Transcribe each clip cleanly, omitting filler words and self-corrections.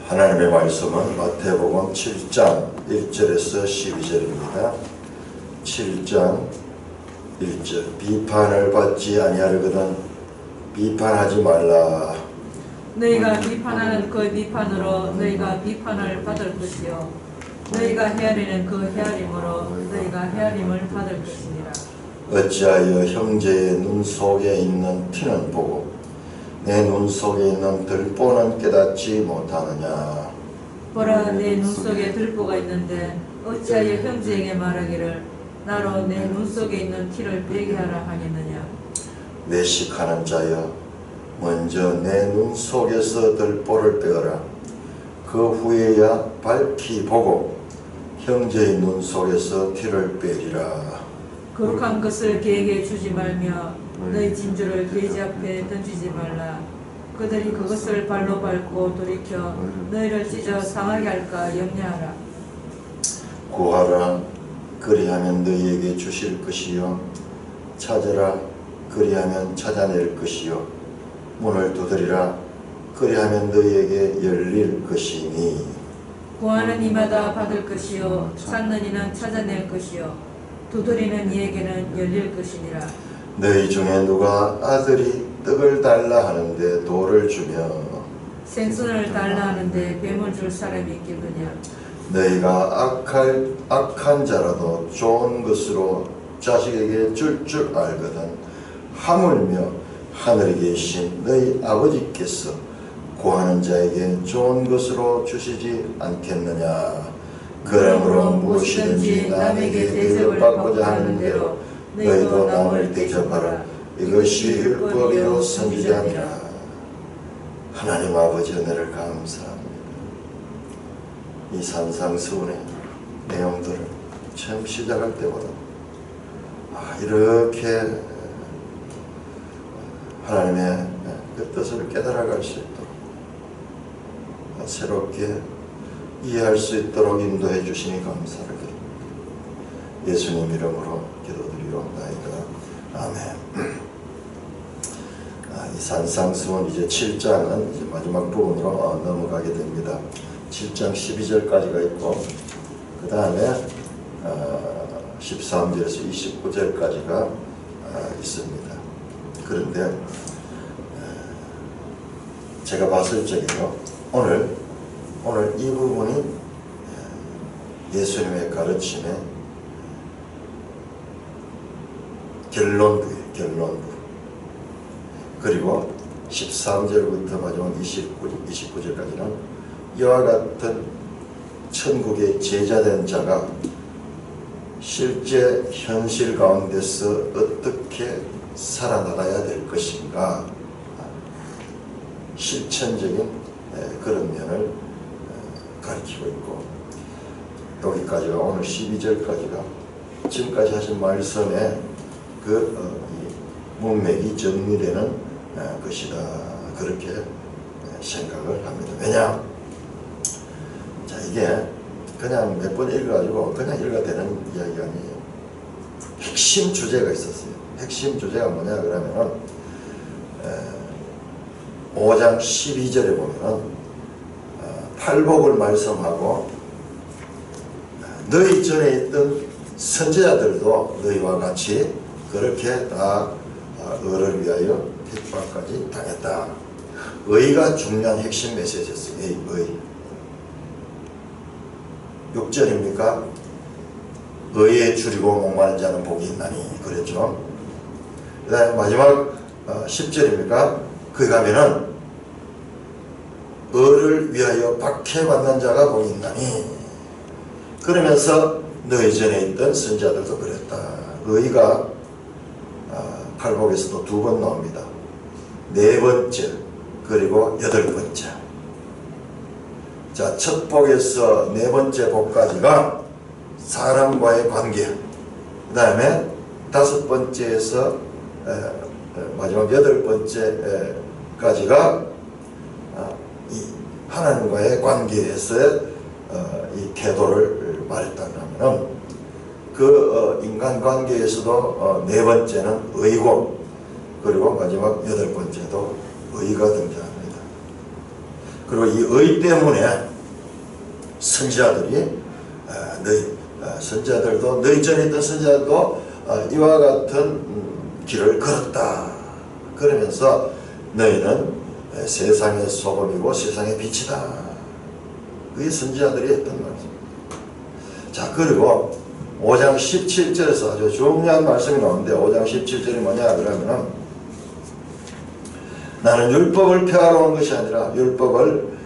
하나님의 말씀은 마태복음 7장 1절에서 12절입니다. 7장 1절 비판을 받지 아니하려거든 비판하지 말라. 너희가 비판하는 그 비판으로 너희가 비판을 받을 것이요 너희가 헤아리는 그 헤아림으로 너희가 헤아림을 받을 것이니라. 어찌하여 형제의 눈 속에 있는 티는 보고 내 눈 속에 있는 들보는 깨닫지 못하느냐. 보라, 내 눈 속에 들보가 있는데 어찌하여 형제에게 말하기를 나로 내 눈 속에 있는 티를 빼게 하라 하겠느냐. 외식하는 자여, 먼저 내 눈 속에서 들보를 빼어라. 그 후에야 밝히 보고 형제의 눈 속에서 티를 빼리라. 거룩한 것을 개에게 주지 말며 너희 진주를 돼지 앞에 던지지 말라. 그들이 그것을 발로 밟고 돌이켜 너희를 찢어 상하게 할까 염려하라. 구하라, 그리하면 너희에게 주실 것이요 찾으라, 그리하면 찾아낼 것이요 문을 두드리라, 그리하면 너희에게 열릴 것이니. 구하는 이마다 받을 것이요 찾는 이는 찾아낼 것이요 두드리는 이에게는 열릴 것이니라. 너희 중에 누가 아들이 떡을 달라 하는데 돌을 주며 생선을 달라 하는데 뱀을 줄 사람이 있겠느냐. 너희가 악한 자라도 좋은 것으로 자식에게 줄 알거든 하물며 하늘에 계신 너희 아버지께서 구하는 자에게 좋은 것으로 주시지 않겠느냐. 그러므로 무엇이든지 남에게 대접받고자 하는 대로 너희도 남을 대접하라. 이것이 율법이요 선지자니라. 하나님 아버지 은혜를 감사합니다. 이 산상수훈의 내용들을 처음 시작할 때보다 이렇게 하나님의 그 뜻을 깨달아갈 수 있도록 새롭게 이해할 수 있도록 인도해 주시니 감사를 드립니다. 예수님 이름으로 기도드리옵나이다. 아멘. 이 산상수훈 이제 7장은 이제 마지막 부분으로 넘어가게 됩니다. 7장 12절까지가 있고 그 다음에 13절에서 29절까지가 있습니다. 그런데 제가 봤을 적에요, 오늘 이 부분이 예수님의 가르침의 결론부예요. 결론부. 그리고 13절부터 마지막 29절까지는 이와 같은 천국의 제자된 자가 실제 현실 가운데서 어떻게 살아나가야 될 것인가, 실천적인 그런 면을 가르치고 있고, 여기까지가 오늘 12절까지가 지금까지 하신 말씀의 그 문맥이 정리되는 것이다, 그렇게 생각을 합니다. 왜냐? 자, 이게 그냥 몇 번 읽어가지고 그냥 읽어야 되는 이야기가 아니에요. 핵심 주제가 있었어요. 핵심 주제가 뭐냐 그러면은 5장 12절에 보면은 팔복을 말씀하고 너희 전에 있던 선지자들도 너희와 같이 그렇게 다 의를 위하여 핍박까지 당했다. 의가 중요한 핵심 메시지였어요. 의. 6절입니까? 의에 줄이고 목마른 자는 복이 있나니 그랬죠. 그 다음에 마지막 10절입니까? 거기 가면은 의를 위하여 박해받는 자가 복이 있나니, 그러면서 너희 전에 있던 선지자들도 그랬다. 의가 팔복에서도 2번 나옵니다. 4번째 그리고 8번째. 자, 첫 복에서 4번째 복까지가 사람과의 관계, 그 다음에 5번째에서 마지막 8번째까지가 이 하나님과의 관계에서의 이 태도를 말했다면, 그 인간관계에서도 4번째는 의고, 그리고 마지막 8번째도 의가 등장합니다. 그리고 이 의 때문에 선지자들이 선지자들도 너희 전에 있던 선지자들도 이와 같은 길을 걸었다. 그러면서 너희는 세상의 소금이고 세상의 빛이다. 그게 선지자들이 했던 말씀. 자, 그리고 5장 17절에서 아주 중요한 말씀이 나오는데 5장 17절이 뭐냐 그러면은 나는 율법을 폐하러 온 것이 아니라 율법을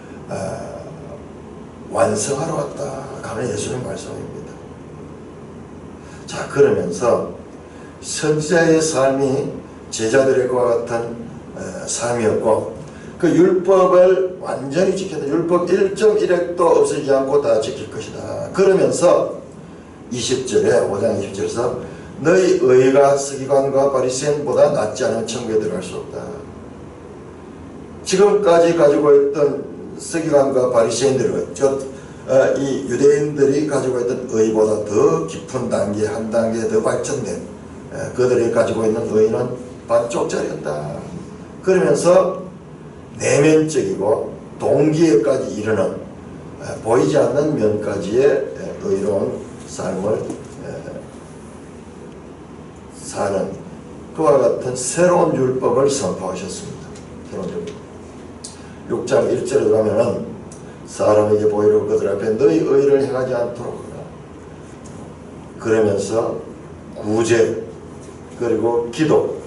완성하러 왔다 하는 예수님 말씀입니다. 자, 그러면서 선지자의 삶이 제자들의 것과 같은 삶이었고 그 율법을 완전히 지켰다. 율법 1.1획도 없애지 않고 다 지킬 것이다. 그러면서 20절에 5장 20절에서 너희 의가 서기관과 바리새인보다 낫지 않은 천국에 들어갈 수 없다. 지금까지 가지고 있던 서기관과 바리새인들은 이 유대인들이 가지고 있던 의보다 더 깊은 단계, 한 단계 더 발전된 그들이 가지고 있는 의는 반쪽짜리였다. 그러면서 내면적이고 동기에까지 이르는 보이지 않는 면까지의 의로운 삶을 사는 그와 같은 새로운 율법을 선포하셨습니다. 새로운 율법. 6장 1절에 가면은 사람에게 보이려고 그들 앞에 너희 의를 행하지 않도록 하라. 그러면서 구제 그리고 기도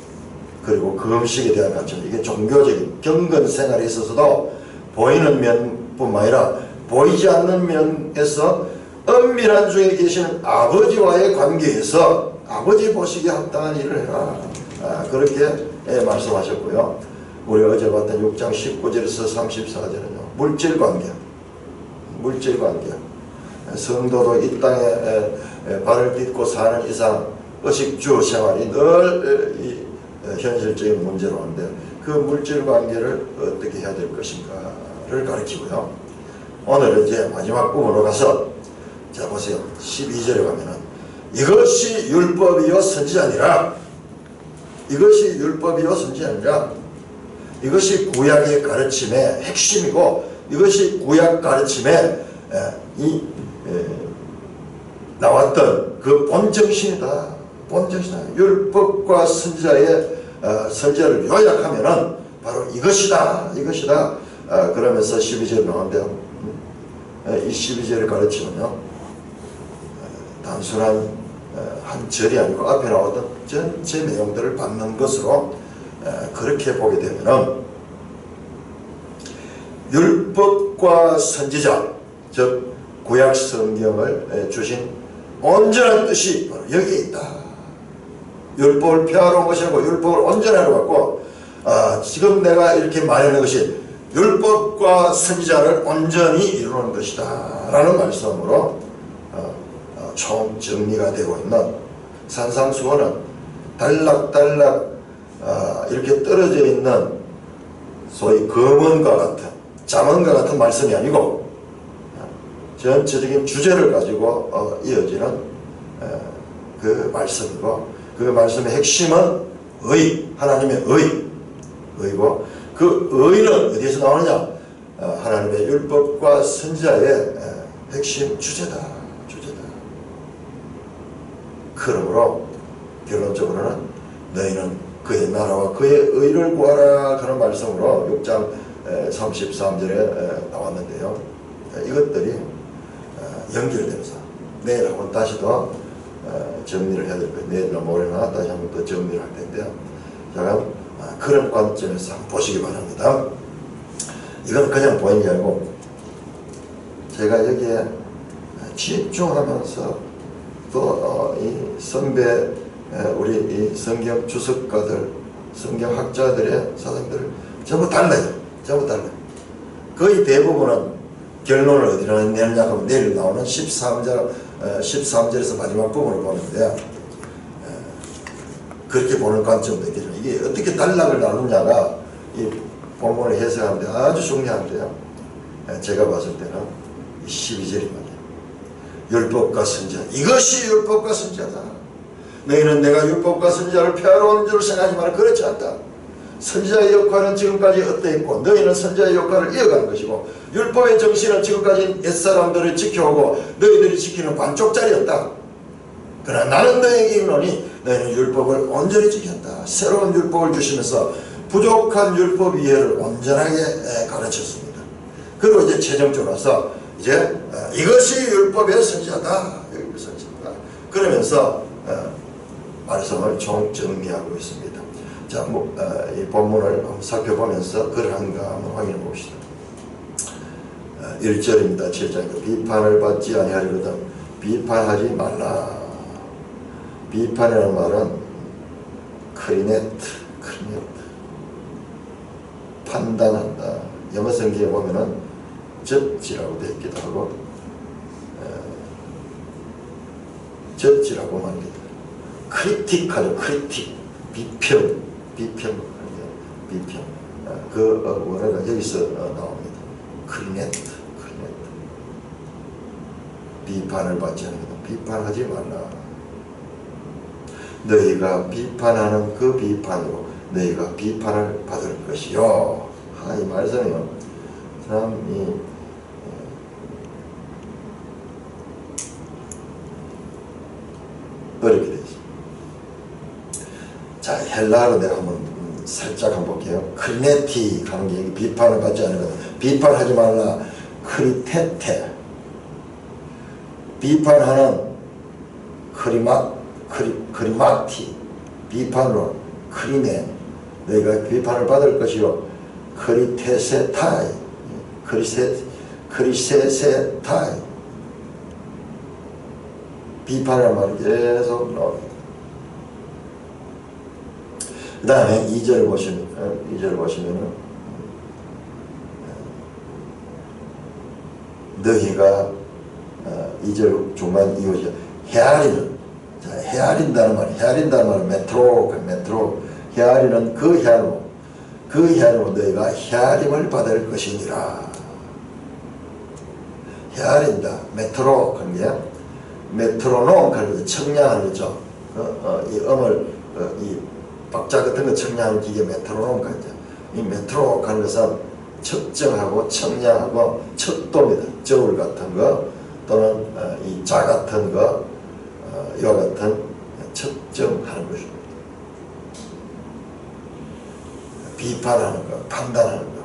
그리고 금식에 대한 가르침, 이게 종교적인 경건 생활에 있어서도 보이는 면뿐만 아니라 보이지 않는 면에서 은밀한 중에 계시는 아버지와의 관계에서 아버지 보시기에 합당한 일을 해라. 그렇게 말씀하셨고요. 우리 어제 봤던 6장 19절에서 34절은요. 물질관계. 성도도 이 땅에 발을 딛고 사는 이상 의식주 생활이 늘 현실적인 문제로 하는데 그 물질관계를 어떻게 해야 될 것인가를 가르치고요. 오늘 이제 마지막 부분으로 가서 자 보세요. 12절에 가면은 이것이 율법이요 선지자니라. 이것이 율법이요 선지자니라. 이것이 구약의 가르침의 핵심이고 이것이 구약 가르침에 나왔던 그 본정신이다. 본정신이다. 율법과 선지자의 선지자를 요약하면은 바로 이것이다. 그러면서 12절 나오는데요. 이 12절의 가르침은요. 단순한 한 절이 아니고 앞에 나왔던 전체 내용들을 받는 것으로 그렇게 보게 되면은 율법과 선지자 즉 구약 성경을 주신 온전한 뜻이 바로 여기에 있다. 율법을 폐하러 온 것이 아니고 율법을 온전하러 왔고 지금 내가 이렇게 말하는 것이 율법과 선지자를 온전히 이루는 것이다 라는 말씀으로 총 정리가 되고 있는 산상수훈은 달락달락 이렇게 떨어져 있는 소위 검언과 같은 잠언과 같은 말씀이 아니고 전체적인 주제를 가지고 이어지는 그 말씀이고 그 말씀의 핵심은 의, 하나님의 의고 그 의는 어디에서 나오느냐? 하나님의 율법과 선지자의 핵심 주제다. 그러므로 결론적으로는 너희는 그의 나라와 그의 의를 구하라 하는 말씀으로 6장 33절에 나왔는데요. 이것들이 연결되면서 내일 한번 다시 더 정리를 해야 될 거예요. 내일이나 모레나 다시 한번 더 정리를 할 텐데요. 자, 그런 관점에서 한번 보시기 바랍니다. 이건 그냥 보이는 게 아니고 제가 여기에 집중하면서 또 이 선배 우리 이 성경 주석가들 성경학자들의 사상들을 전부 달라요. 거의 대부분은 결론을 어디로 내느냐 하면 내일 나오는 13절에서 마지막 부분을 보는데 그렇게 보는 관점도 있겠죠. 이게 어떻게 단락을 나누냐가 이 본문을 해석하는데 아주 중요한데요. 제가 봤을 때는 12절이거든요. 율법과 선지자. 이것이 율법과 선지자다. 너희는 내가 율법과 선지자를 폐하러 온 줄 생각하지 마라. 그렇지 않다. 선지자의 역할은 지금까지 어떠했고 너희는 선지자의 역할을 이어가는 것이고 율법의 정신은 지금까지 옛사람들을 지켜오고 너희들이 지키는 반쪽짜리였다. 그러나 나는 너희에게 이르노니 너희는 율법을 온전히 지켰다. 새로운 율법을 주시면서 부족한 율법 이해를 온전하게 가르쳤습니다. 그리고 이제 최종적으로 와서 이제 이것이 율법의 선지자다. 율법의 선지자다. 그러면서 말씀을 정리하고 있습니다. 자, 이 본문을 한번 살펴보면서 그러한가 한번 확인해 봅시다. 1절입니다. 7장. 비판을 받지 아니하리거든 비판하지 말라. 비판이라는 말은 크리네트, 판단한다. 영어 성경에 보면은 judge라고 되어 있기도 하고 judge라고 말합니다. 크리틱하죠. 크리틱. 비평. 그 원어가 여기서 나옵니다. 크리네트. 비판을 받지 않는 것. 비판하지 말라. 너희가 비판하는 그 비판으로 너희가 비판을 받을 것이요. 이 말씀은 참 어렵게 되어 있습니다. 자, 헬라어로 내가 한번 살짝 한번 볼게요. 크리네티 하는 게 비판을 받지 않는 것. 비판하지 말라. 크리테테. 비판하는 크리마티. 비판으로 크리네. 너희가 비판을 받을 것이요. 크리테세타이. 크리세세타이. 비판이라는 말이 계속 나옵니다. 그 다음에 2절 보시면은 너희가 2절 중간 이어져 헤아리는. 자, 헤아린다는 말은 메트로. 헤아리는 그 헤아림으로 너희가 헤아림을 받을 것이니라. 헤아린다. 메트로 그런 게 메트로놈 그런 거 청량하는 거죠. 이 음을 이 박자 같은 거 청량하는 기계 메트로놈 같죠. 이 메트로 하는 것은 측정하고 청량하고 척도입니다. 저울 같은 거 또는 이 자 같은 거 이와 같은 측정하는 것입니다. 비판하는 거, 판단하는 거.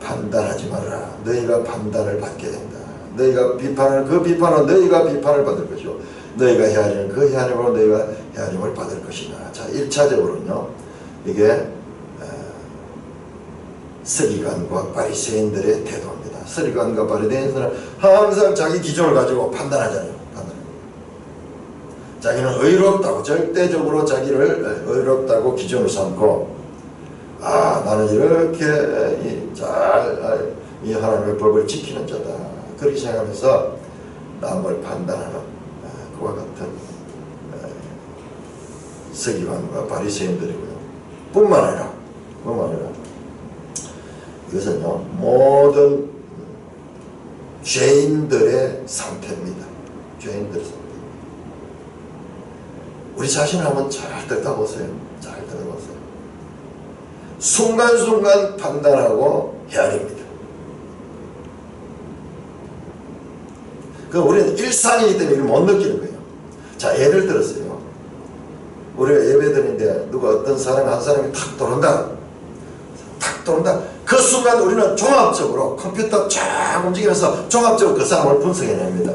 판단하지 마라. 너희가 판단을 받게 된다. 너희가 비판을 너희가 비판을 받을 것이고 너희가 헤아리는 그 헤아림으로 너희가 헤아림을 받을 것이다. 자, 1차적으로는요. 이게 서기관과 바리새인들의 태도입니다. 서기관과 바리새인들은 항상 자기 기준을 가지고 판단하잖아요. 자기는 의롭다고 절대적으로 자기를 의롭다고 기준을 삼고 나는 이렇게 이 하나님의 법을 지키는 자다. 그렇게 생각하면서 남을 판단하는 그와 같은 서기관과 바리새인들이고요. 뿐만 아니라 이것은요 모든 죄인들의 상태입니다. 죄인들의 상태. 우리 자신을 한번 잘 들여다보세요. 순간순간 판단하고 헤아립니다. 우리는 일상이기 때문에 이걸 못 느끼는 거예요. 자, 예를 들었어요. 우리가 예배드리는데 누가 어떤 사람 한 사람이 탁 들어온다. 그 순간 우리는 종합적으로 컴퓨터 쫙 움직이면서 종합적으로 그 사람을 분석해냅니다.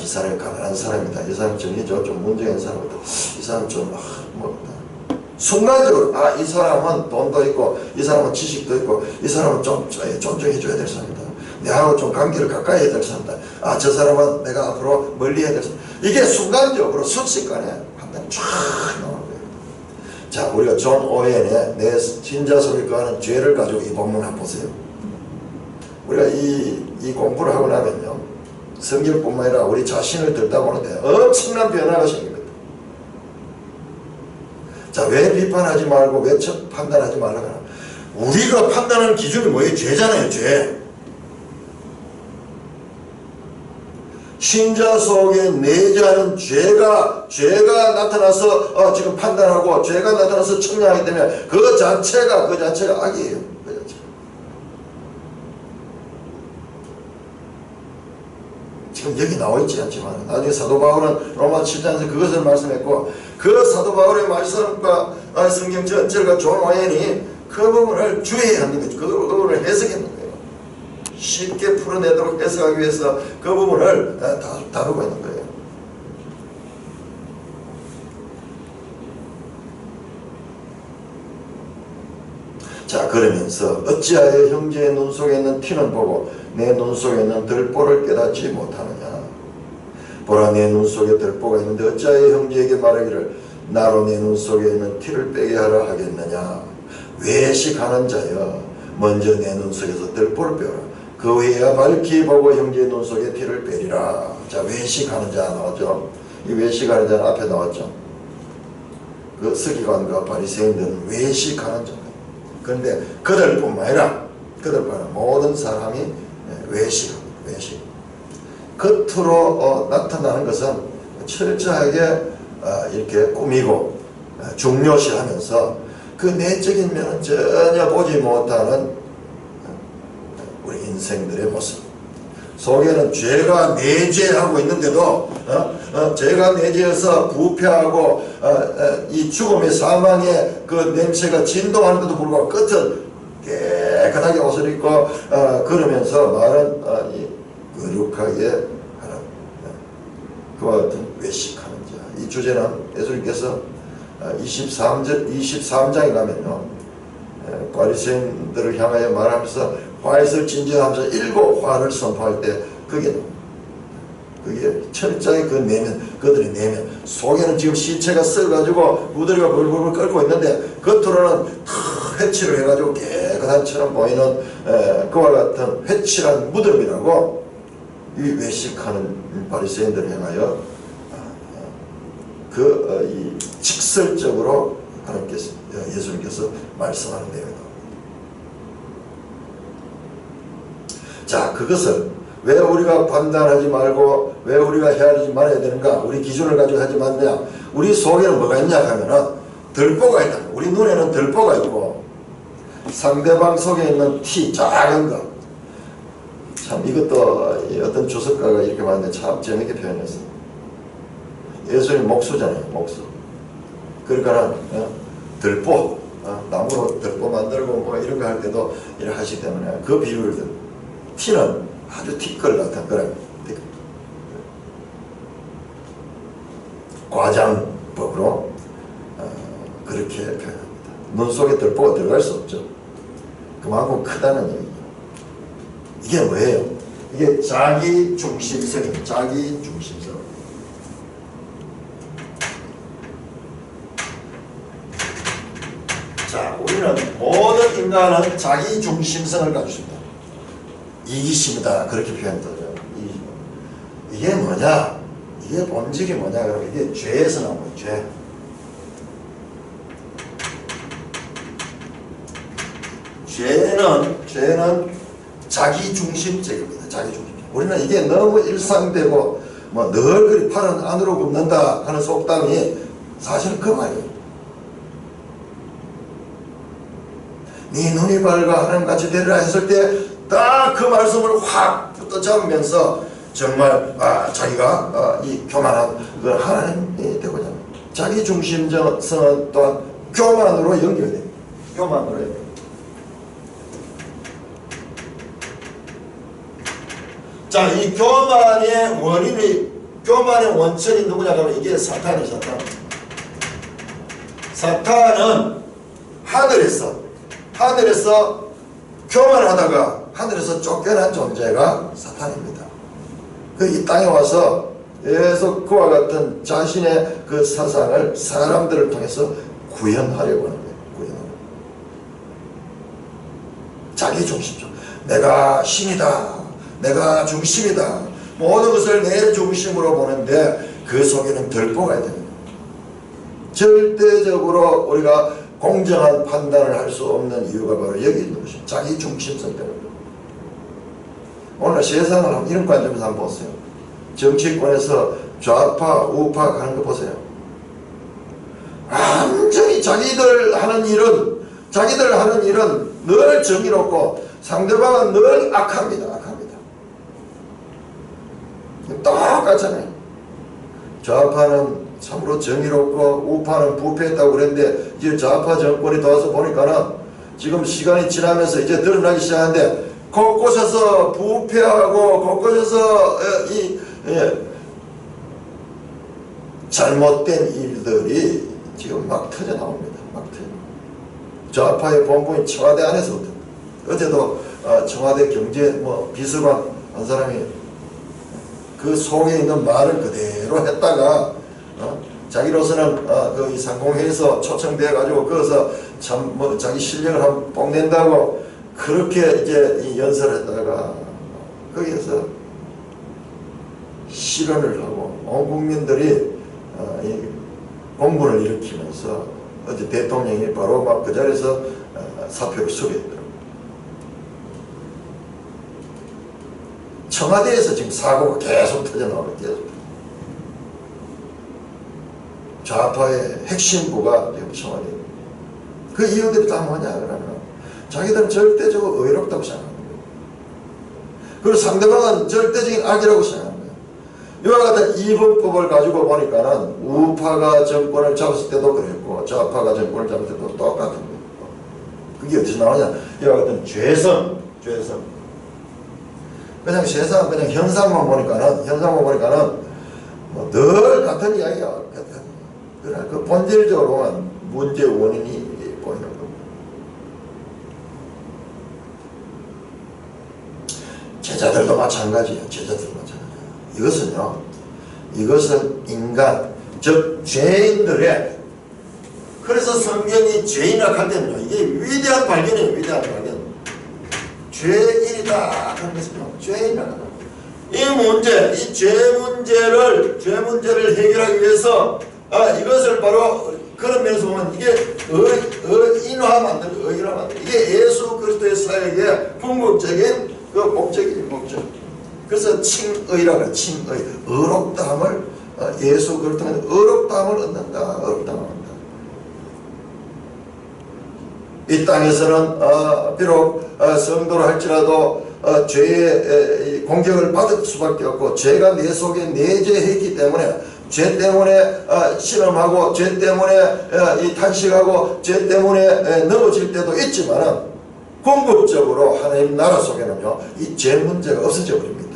이 사람이 가난한 사람이다. 이 사람 정의적으로 좀 문제인 사람이다. 이 사람 좀 순간적으로 이 사람은 돈도 있고 이 사람은 지식도 있고 이 사람은 좀 존중해줘야 될 사람이다. 내하고 좀 관계를 가까이 해야 될 사람이다. 저 사람은 내가 앞으로 멀리 해야 될 사람. 이게 순간적으로 순식간에 판단이 쫙 나오는 거예요. 자, 우리가 존 오웬의 내 진자 속에 거하는 죄를 가지고 이 본문 한번 보세요. 우리가 이 공부를 하고 나면요 성경뿐만 아니라 우리 자신을 들다 보는데 엄청난 변화가 생깁니다. 자, 왜 비판하지 말고 왜 판단하지 말라고 하나? 우리가 판단하는 기준이 뭐예요? 죄잖아요. 죄. 신자 속에 내재하는 죄가 나타나서 지금 판단하고 죄가 나타나서 청량하기 때문에 그 자체가 악이에요. 그 자체가. 지금 여기 나와 있지 않지만 나중에 사도 바울은 로마 7장에서 그것을 말씀했고 그 사도 바울의 말씀과 성경 전체가 존 오웬이 그 부분을 주의해야 하는 거죠. 그 부분을 해석했는 거예요. 쉽게 풀어내도록 해석하기 위해서 그 부분을 다루고 있는 거예요. 자, 그러면서 어찌하여 형제의 눈 속에 있는 티는 보고 내 눈 속에 있는 들보를 깨닫지 못하느냐. 보라, 내 눈 속에 들보가 있는데 어찌하여 형제에게 말하기를 나로 내 눈 속에 있는 티를 빼게 하라 하겠느냐. 외식하는 자여, 먼저 내 눈 속에서 들보를 빼라. 그 후에야 밝히 보고 형제의 눈 속에 티를 빼리라. 자, 외식하는 자 나왔죠. 이 외식하는 자는 앞에 나왔죠. 그 서기관과 바리새인들은 외식하는 자. 그런데 그들뿐만 아니라 모든 사람이 외식합니다. 외식. 겉으로 나타나는 것은 철저하게 이렇게 꾸미고 중요시하면서 그 내적인 면은 전혀 보지 못하는 우리 인생들의 모습. 속에는 죄가 내재하고 있는데도 죄가 내재해서 부패하고 이 죽음의 사망의 그 냄새가 진동하는데도 불구하고 끝은 깨끗하게 옷을 입고 걸으면서 말은 거룩하게 하는 그와 같은 외식하는 자. 이 주제는 예수님께서 23장에 가면요, 바리새인들을 향하여 말하면서 화에서 진정하면서 일곱 화를 선포할 때 그게 철저히 그 내면, 그들의 내면 속에는 지금 시체가 썩어가지고 무더기가 벌벌 끓고 있는데 겉으로는 다 회칠을 해가지고 깨끗한처럼 보이는 그와 같은 회칠한 무덤이라고 이 외식하는 바리새인들을 향하여 이 직설적으로 하나님께서, 예수님께서 말씀하는 내용입니다. 자, 그것을 왜 우리가 판단하지 말고 왜 우리가 헤아리지 말아야 되는가? 우리 기준을 가지고 하지 말냐? 우리 속에는 뭐가 있냐 하면은 들보가 있다. 우리 눈에는 들보가 있고 상대방 속에 있는 티, 작은 거. 참 이것도 어떤 주석가가 이렇게 말하는데 참 재밌게 표현했어요. 예수님 목수잖아요. 목수. 그러니까 들보, 나무로 들보 만들고 뭐 이런 거 할 때도 이렇게 하시기 때문에 그 비율들. 티는 아주 티끌 같은 그런 과장법으로 그렇게 표현합니다. 눈 속에 들보가 들어갈 수 없죠. 그만큼 크다는 얘기죠. 이게 뭐예요? 이게 자기 중심성입니다. 자기 중심성. 자, 우리는 모든 인간은 자기 중심성을 가지고 있습니다. 이기심이다. 그렇게 표현되죠. 이게 뭐냐? 이게 본질이 뭐냐? 그러면 이게 죄에서 나온 거예요. 죄. 죄는 자기중심적입니다. 자기중심. 우리는 이게 너무 일상되고 뭐 늘 그리 팔은 안으로 굽는다 하는 속담이 사실은 그 말이에요. 네 눈이 밝아 하나님같이 되리라 했을 때 딱 그 말씀을 확 붙잡으면서 정말 자기가 이 교만한 그 하나님이 되고자 합니다. 자기 중심성은 또한 교만으로 연결됩니다. 교만으로 연결됩니다. 자, 이 교만의 원인이, 교만의 원천이 누구냐 하면 이게 사탄이에요. 사탄은 하늘에서 교만하다가 하늘에서 쫓겨난 존재가 사탄입니다. 이 땅에 와서 계속 그와 같은 자신의 그 사상을 사람들을 통해서 구현하려고 하는 거예요. 구현하려고. 자기 중심적. 내가 신이다. 내가 중심이다. 모든 것을 내 중심으로 보는데 그 속에는 들보가 있는 거예요. 절대적으로 우리가 공정한 판단을 할 수 없는 이유가 바로 여기 있는 것입니다. 자기 중심성 때문에. 오늘 세상을 이런 관점에서 한번 보세요. 정치권에서 좌파 우파 가는 거 보세요. 완전히 자기들 하는 일은 늘 정의롭고 상대방은 늘 악합니다. 똑같잖아요. 좌파는 참으로 정의롭고 우파는 부패했다고 그랬는데 이제 좌파 정권이 도와서 보니까는 지금 시간이 지나면서 이제 드러나기 시작하는데 곳곳에서 부패하고 곳곳에서 잘못된 일들이 지금 막 터져 나옵니다. 좌파의 본부인 청와대 안에서부터 어제도 청와대 경제 비서관 한 사람이 그 속에 있는 말을 그대로 했다가 자기로서는 그 이 상공회에서 초청돼 가지고 거기서 참 자기 실력을 한번 뽐낸다고 그렇게 이제 이 연설했다가 거기에서 실언을 하고 온 국민들이 이 공분을 일으키면서 어제 대통령이 바로 막 그 자리에서 사표를 수리했더라고요. 청와대에서 지금 사고가 계속 터져나오고 계속. 좌파의 핵심부가 지금 청와대입니다. 그 이유들이 다 뭐냐 그러면 자기들은 절대적으로 의롭다고 생각합니다. 그리고 상대방은 절대적인 악이라고 생각합니다. 이와 같은 이분법을 가지고 보니까는 우파가 정권을 잡았을 때도 그랬고 좌파가 정권을 잡을 때도 똑같은 거예요. 그게 어디서 나오냐? 이와 같은 죄성. 그냥 세상 그냥 현상만 보니까는 늘 같은 이야기야. 그러나 그 본질적으로는 문제 원인이 보이는 겁니다. 제자들도 마찬가지예요. 이것은 인간, 즉 죄인들의, 그래서 성경이 죄인이라고 할 때는요, 이게 위대한 발견이에요. 위대한 발견. 죄인이다 하는 것은요, 죄인이라고 합니다. 이 문제, 이 죄 문제를 해결하기 위해서 이것을 바로 그런 면에서 보면 이게 의인화 만들고 의인화 만들고 이게 예수 그리스도의 사역의 궁극적인 그 목적이에요. 목적. 그래서 칭의라고 해요. 칭의. 의롭다함을 예수 그리스도는 의롭다함을 얻는다. 이 땅에서는 비록 성도로 할지라도 죄의 공격을 받을 수밖에 없고 죄가 내 속에 내재했기 때문에 죄 때문에 신음하고 죄 때문에 탄식하고 죄 때문에 넘어질 때도 있지만 궁극적으로 하나님 나라 속에는요 이 죄 문제가 없어져 버립니다.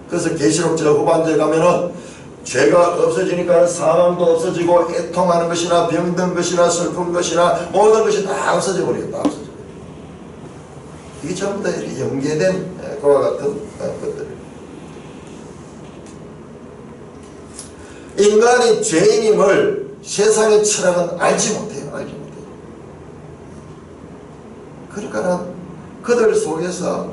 그래서 계시록 저 후반절에 가면은 죄가 없어지니까 사망도 없어지고 애통하는 것이나 병든 것이나 슬픈 것이나 모든 것이 다 없어져 버려요. 다 없어져 버려요. 이게 전부 다 이렇게 연계된 그와 같은 것들. 인간이 죄인임을 세상의 철학은 알지 못해요. 그러니까 그들 속에서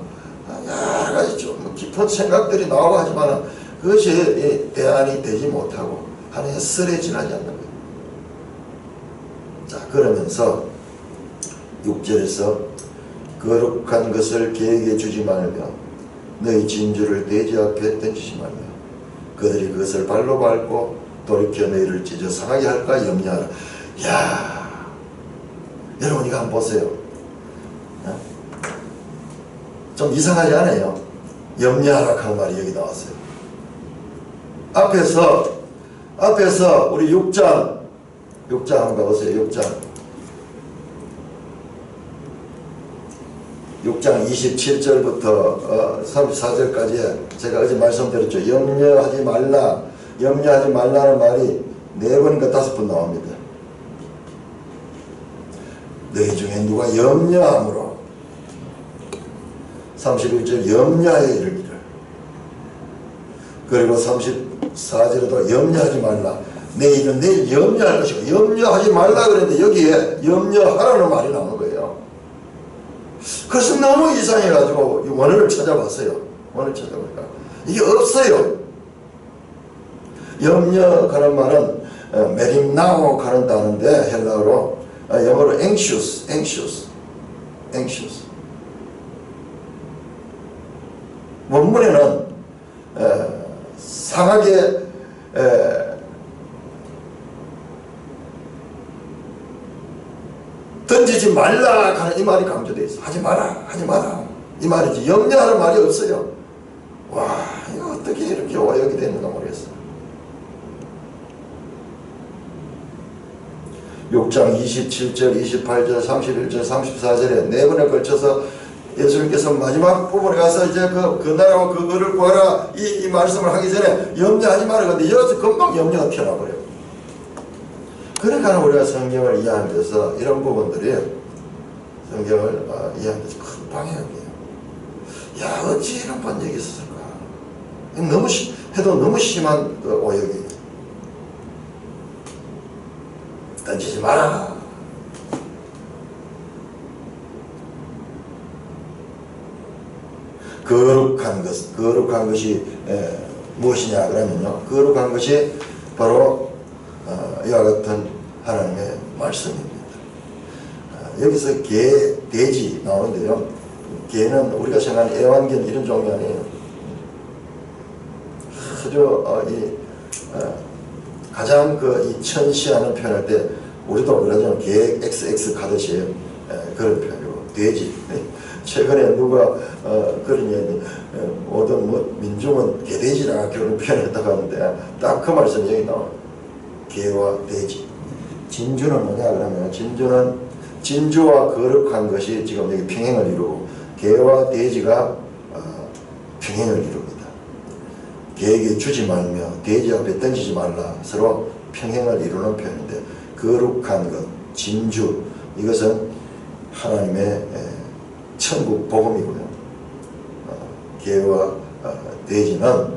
여러 가지 좀 깊은 생각들이 나오고 하지만 그것이 대안이 되지 못하고 하나의 설에 지나지 않는 거예요. 자, 그러면서 6절에서 거룩한 것을 계획해 주지 말며 너희 진주를 돼지 앞에 던지지 말며 그들이 그것을 발로 밟고 돌이켜 너희를 찢어 상하게 할까 염려하라. 이야, 여러분 이거 한번 보세요. 좀 이상하지 않아요? 염려하라 하는 말이 여기 나왔어요. 앞에서 우리 6장 한번 가보세요. 6장 27절부터 34절까지 제가 어제 말씀드렸죠. 염려하지 말라는 말이 4번인가 5번 나옵니다. 너희 중에 누가 염려함으로 31절 염려하여 이르기를, 그리고 34절에도 염려하지 말라. 내일은 내일 염려할 것이고 염려하지 말라 그랬는데 여기에 염려하라는 말이 나오는 거예요. 그래서 너무 이상해가지고 원어를 찾아봤어요. 원어를 찾아보니까 이게 없어요. 염려하는 말은 메림나오 가는 단어인데 헬라어로 영어로 anxious. 원문에는 상하게 던지지 말라 하는 이 말이 강조되어 있어. 하지 마라, 하지 마라. 이 말이지. 염려하는 말이 없어요. 와, 이거 어떻게 이렇게 오역이 됐는가 모르겠어. 6장 27절, 28절, 31절, 34절에 네 번에 걸쳐서 예수님께서 마지막 부분에 가서 이제 그 나라와 그거를 구하라 이 말씀을 하기 전에 염려하지 마라. 근데 여기서 금방 염려가 튀어나버려요. 그러니까 우리가 성경을 이해하면서 이런 부분들이 성경을 이해하면서 큰 방해역이에요. 야, 어찌 이런 번역이 있었을까? 너무 해도 너무 심한 오역이에요. 던지지 마라. 거룩한 것이 무엇이냐 그러면요, 거룩한 것이 바로 이와 같은 하나님의 말씀입니다. 여기서 개, 돼지 나오는데요, 개는 우리가 생각하는 애완견 이런 종이 아니에요. 아주 가장 이 천시하는 표현할 때 우리도 그러죠. 개 XX 가듯이 그런 표현이고, 돼지. 최근에 누가 그런 얘기, 모든 민중은 개돼지라 그런 표현을 했다고 하는데 딱 그 말씀이 여기 나와요. 개와 돼지. 진주는 뭐냐 그러면, 진주와 거룩한 것이 지금 여기 평행을 이루고 개와 돼지가 평행을 이룹니다. 개에게 주지 말며 돼지 앞에 던지지 말라, 서로 평행을 이루는 표현인데, 거룩한 것, 진주, 이것은 하나님의 천국 복음이고요. 개와 돼지는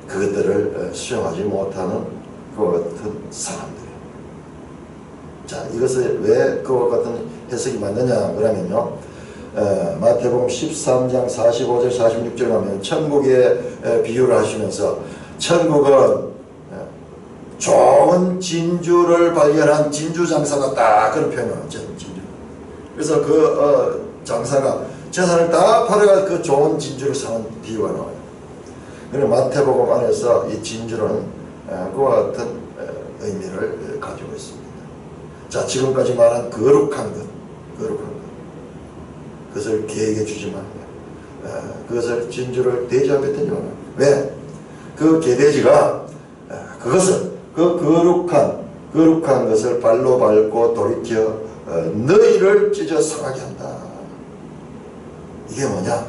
그것들을 수용하지 못하는 그와 같은 사람들이에요. 자, 이것을 왜 그와 같은 해석이 맞느냐 그러면요, 마태복음 13장 45절 46절 가면 천국의 비유를 하시면서, 천국은 좋은 진주를 발견한 진주 장사가 딱 그런 표현을 하죠. 진주. 그래서 장사가 재산을 다 팔아가 그 좋은 진주를 사는 비유가 나와요. 그리고 마태복음 안에서 이 진주는 그와 같은 의미를 가지고 있습니다. 자, 지금까지 말한 거룩한 것, 그것을 개에게 주지 말며 그것을 진주를 돼지 앞에 던지지 말며. 왜? 그 개돼지가 그것을, 그 거룩한 것을 발로 밟고 돌이켜 너희를 찢어 상하게 한다. 이게 뭐냐?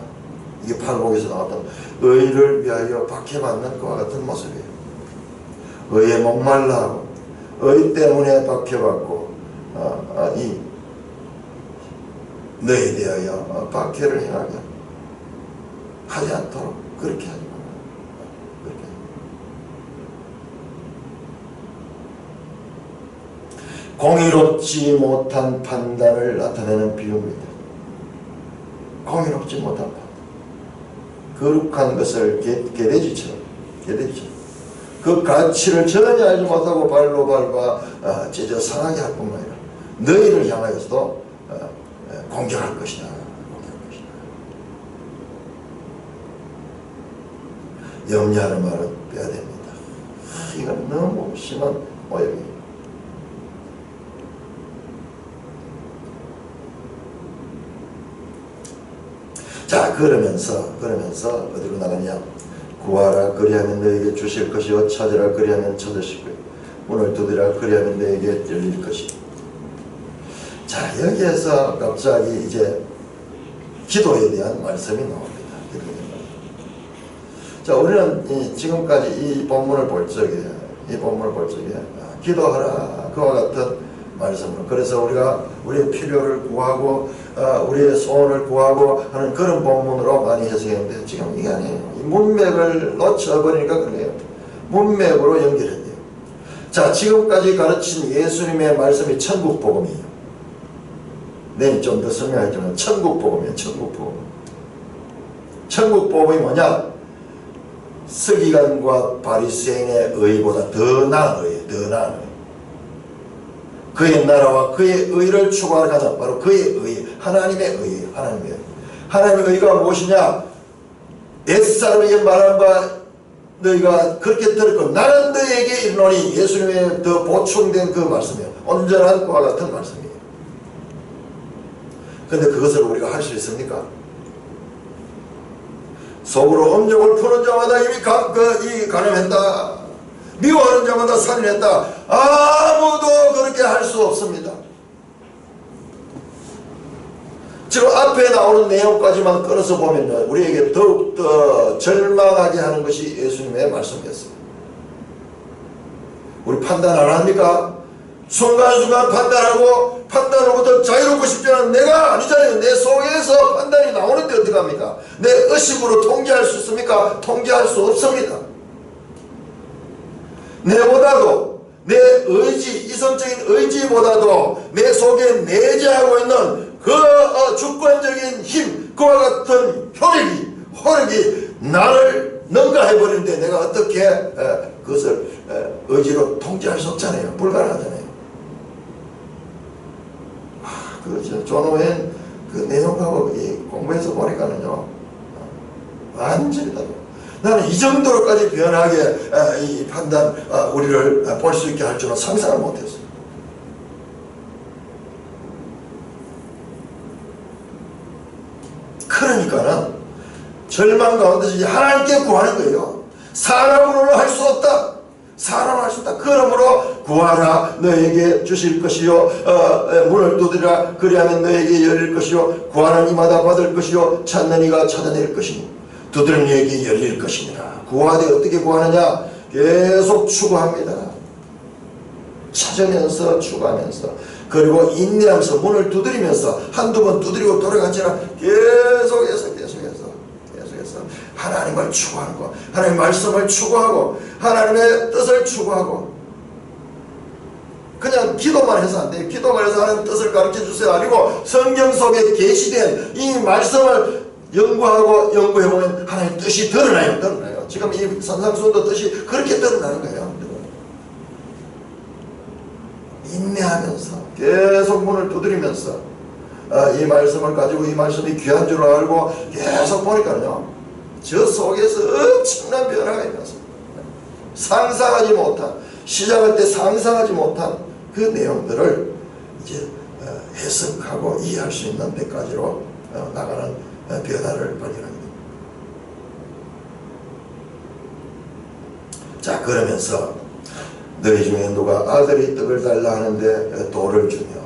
이게 팔복에서 나왔던 의를 위하여 박해받는 그와 같은 모습이에요. 의에 목말라 하고 의 때문에 박해받고 이 너희에 대하여 박해를 행하게 하지 않도록 그렇게 하지 마라. 공의롭지 못한 판단을 나타내는 비유입니다. 공의롭지 못한 판단. 거룩한 것을 개돼지처럼 그 가치를 전혀 알지 못하고 발로 밟아 찢어 상하게 할 뿐만 아니라 너희를 향하여서도 공격할 것이다. 염려하는 말은 빼야 됩니다. 이건 너무 심한 오역입니다. 자, 그러면서 어디로 나가냐? 구하라 그리하면 너에게 주실 것이요, 찾으라 그리하면 찾으실 거요, 문을 두드리라 그리하면 너에게 열릴 것이. 자, 여기에서 갑자기 이제 기도에 대한 말씀이 나옵니다. 자, 우리는 지금까지 이 본문을 볼 적에 기도하라 그와 같은 말씀으로, 그래서 우리가 우리의 필요를 구하고 우리의 소원을 구하고 하는 그런 본문으로 많이 해석했는데, 지금 이게 아니에요. 이 문맥을 놓쳐버리니까 그래요. 문맥으로 연결해야 돼요. 자, 지금까지 가르친 예수님의 말씀이 천국 복음이에요. 내일 좀 더 설명하지만 천국 복음이에요. 천국 복음. 천국 복음이 뭐냐? 서기관과 바리새인의 의보다 더 나은 의예요. 더 나은 의. 그의 나라와 그의 의를 추구하는 가장 바로 그의 의, 하나님의 의예요. 하나님의 의가 무엇이냐? 옛사람에게 말한 바 너희가 그렇게 들었고 나는 너희에게 이르노니 예수님의 더 보충된 그 말씀이에요. 온전한 그와 같은 말씀이에요. 근데 그것을 우리가 할 수 있습니까? 속으로 음욕을 푸는 자마다 이미 간음했다. 미워하는 자마다 살인했다. 아무도 그렇게 할 수 없습니다. 지금 앞에 나오는 내용까지만 끌어서 보면요, 우리에게 더욱더 절망하게 하는 것이 예수님의 말씀이었습니다. 우리 판단 안 합니까? 순간순간 판단하고 판단으로부터 자유롭고 싶지 않은 내가 아니잖아요. 내 속에서 판단이 나오는데 어떡합니까? 내 의식으로 통제할 수 있습니까? 통제할 수 없습니다. 내보다도 내 의지, 이성적인 의지보다도 내 속에 내재하고 있는 그 주권적인 힘, 그와 같은 효력이 나를 능가해버리는데 내가 어떻게 그것을 의지로 통제할 수 없잖아요. 불가능하잖아요. 그렇죠. 존 오웬 그 내용하고 공부해서 보니까는요, 완전히 다르고, 나는 이 정도로까지 변하게 이 판단, 우리를 볼 수 있게 할 줄은 상상을 못했어요. 그러니까는 절망 가운데서 하나님께 구하는 거예요. 사람으로는 할 수 없다. 사람으로 할 수 없다. 그러므로 구하라 너에게 주실 것이요, 문을 두드리라 그리하면 너에게 열릴 것이요, 구하는 이마다 받을 것이요, 찾는 이가 찾아낼 것이니 두드리는 이에게 열릴 것이니라. 구하되 어떻게 구하느냐? 계속 추구합니다. 찾으면서 추구하면서, 그리고 인내하면서 문을 두드리면서 한두 번 두드리고 돌아가지 않아 계속해서 하나님을 추구하는 거, 하나님의 말씀을 추구하고 하나님의 뜻을 추구하고, 그냥 기도만 해서 안 돼요. 기도만 해서 하나님 뜻을 가르쳐 주세요 아니고 성경 속에 계시된 이 말씀을 연구하고 연구해보면 하나님의 뜻이 드러나요. 지금 이 산상수훈도 뜻이 그렇게 드러나는 거예요. 인내하면서 계속 문을 두드리면서 이 말씀을 가지고 이 말씀이 귀한 줄 알고 계속 보니까요, 저 속에서 엄청난 변화가 일어났어요. 상상하지 못한, 시작할 때 상상하지 못한 그 내용들을 이제 해석하고 이해할 수 있는 데까지로 나가는 변화를 발견합니다. 자, 그러면서 너희 중에 누가 아들이 떡을 달라 하는데 돌을 주며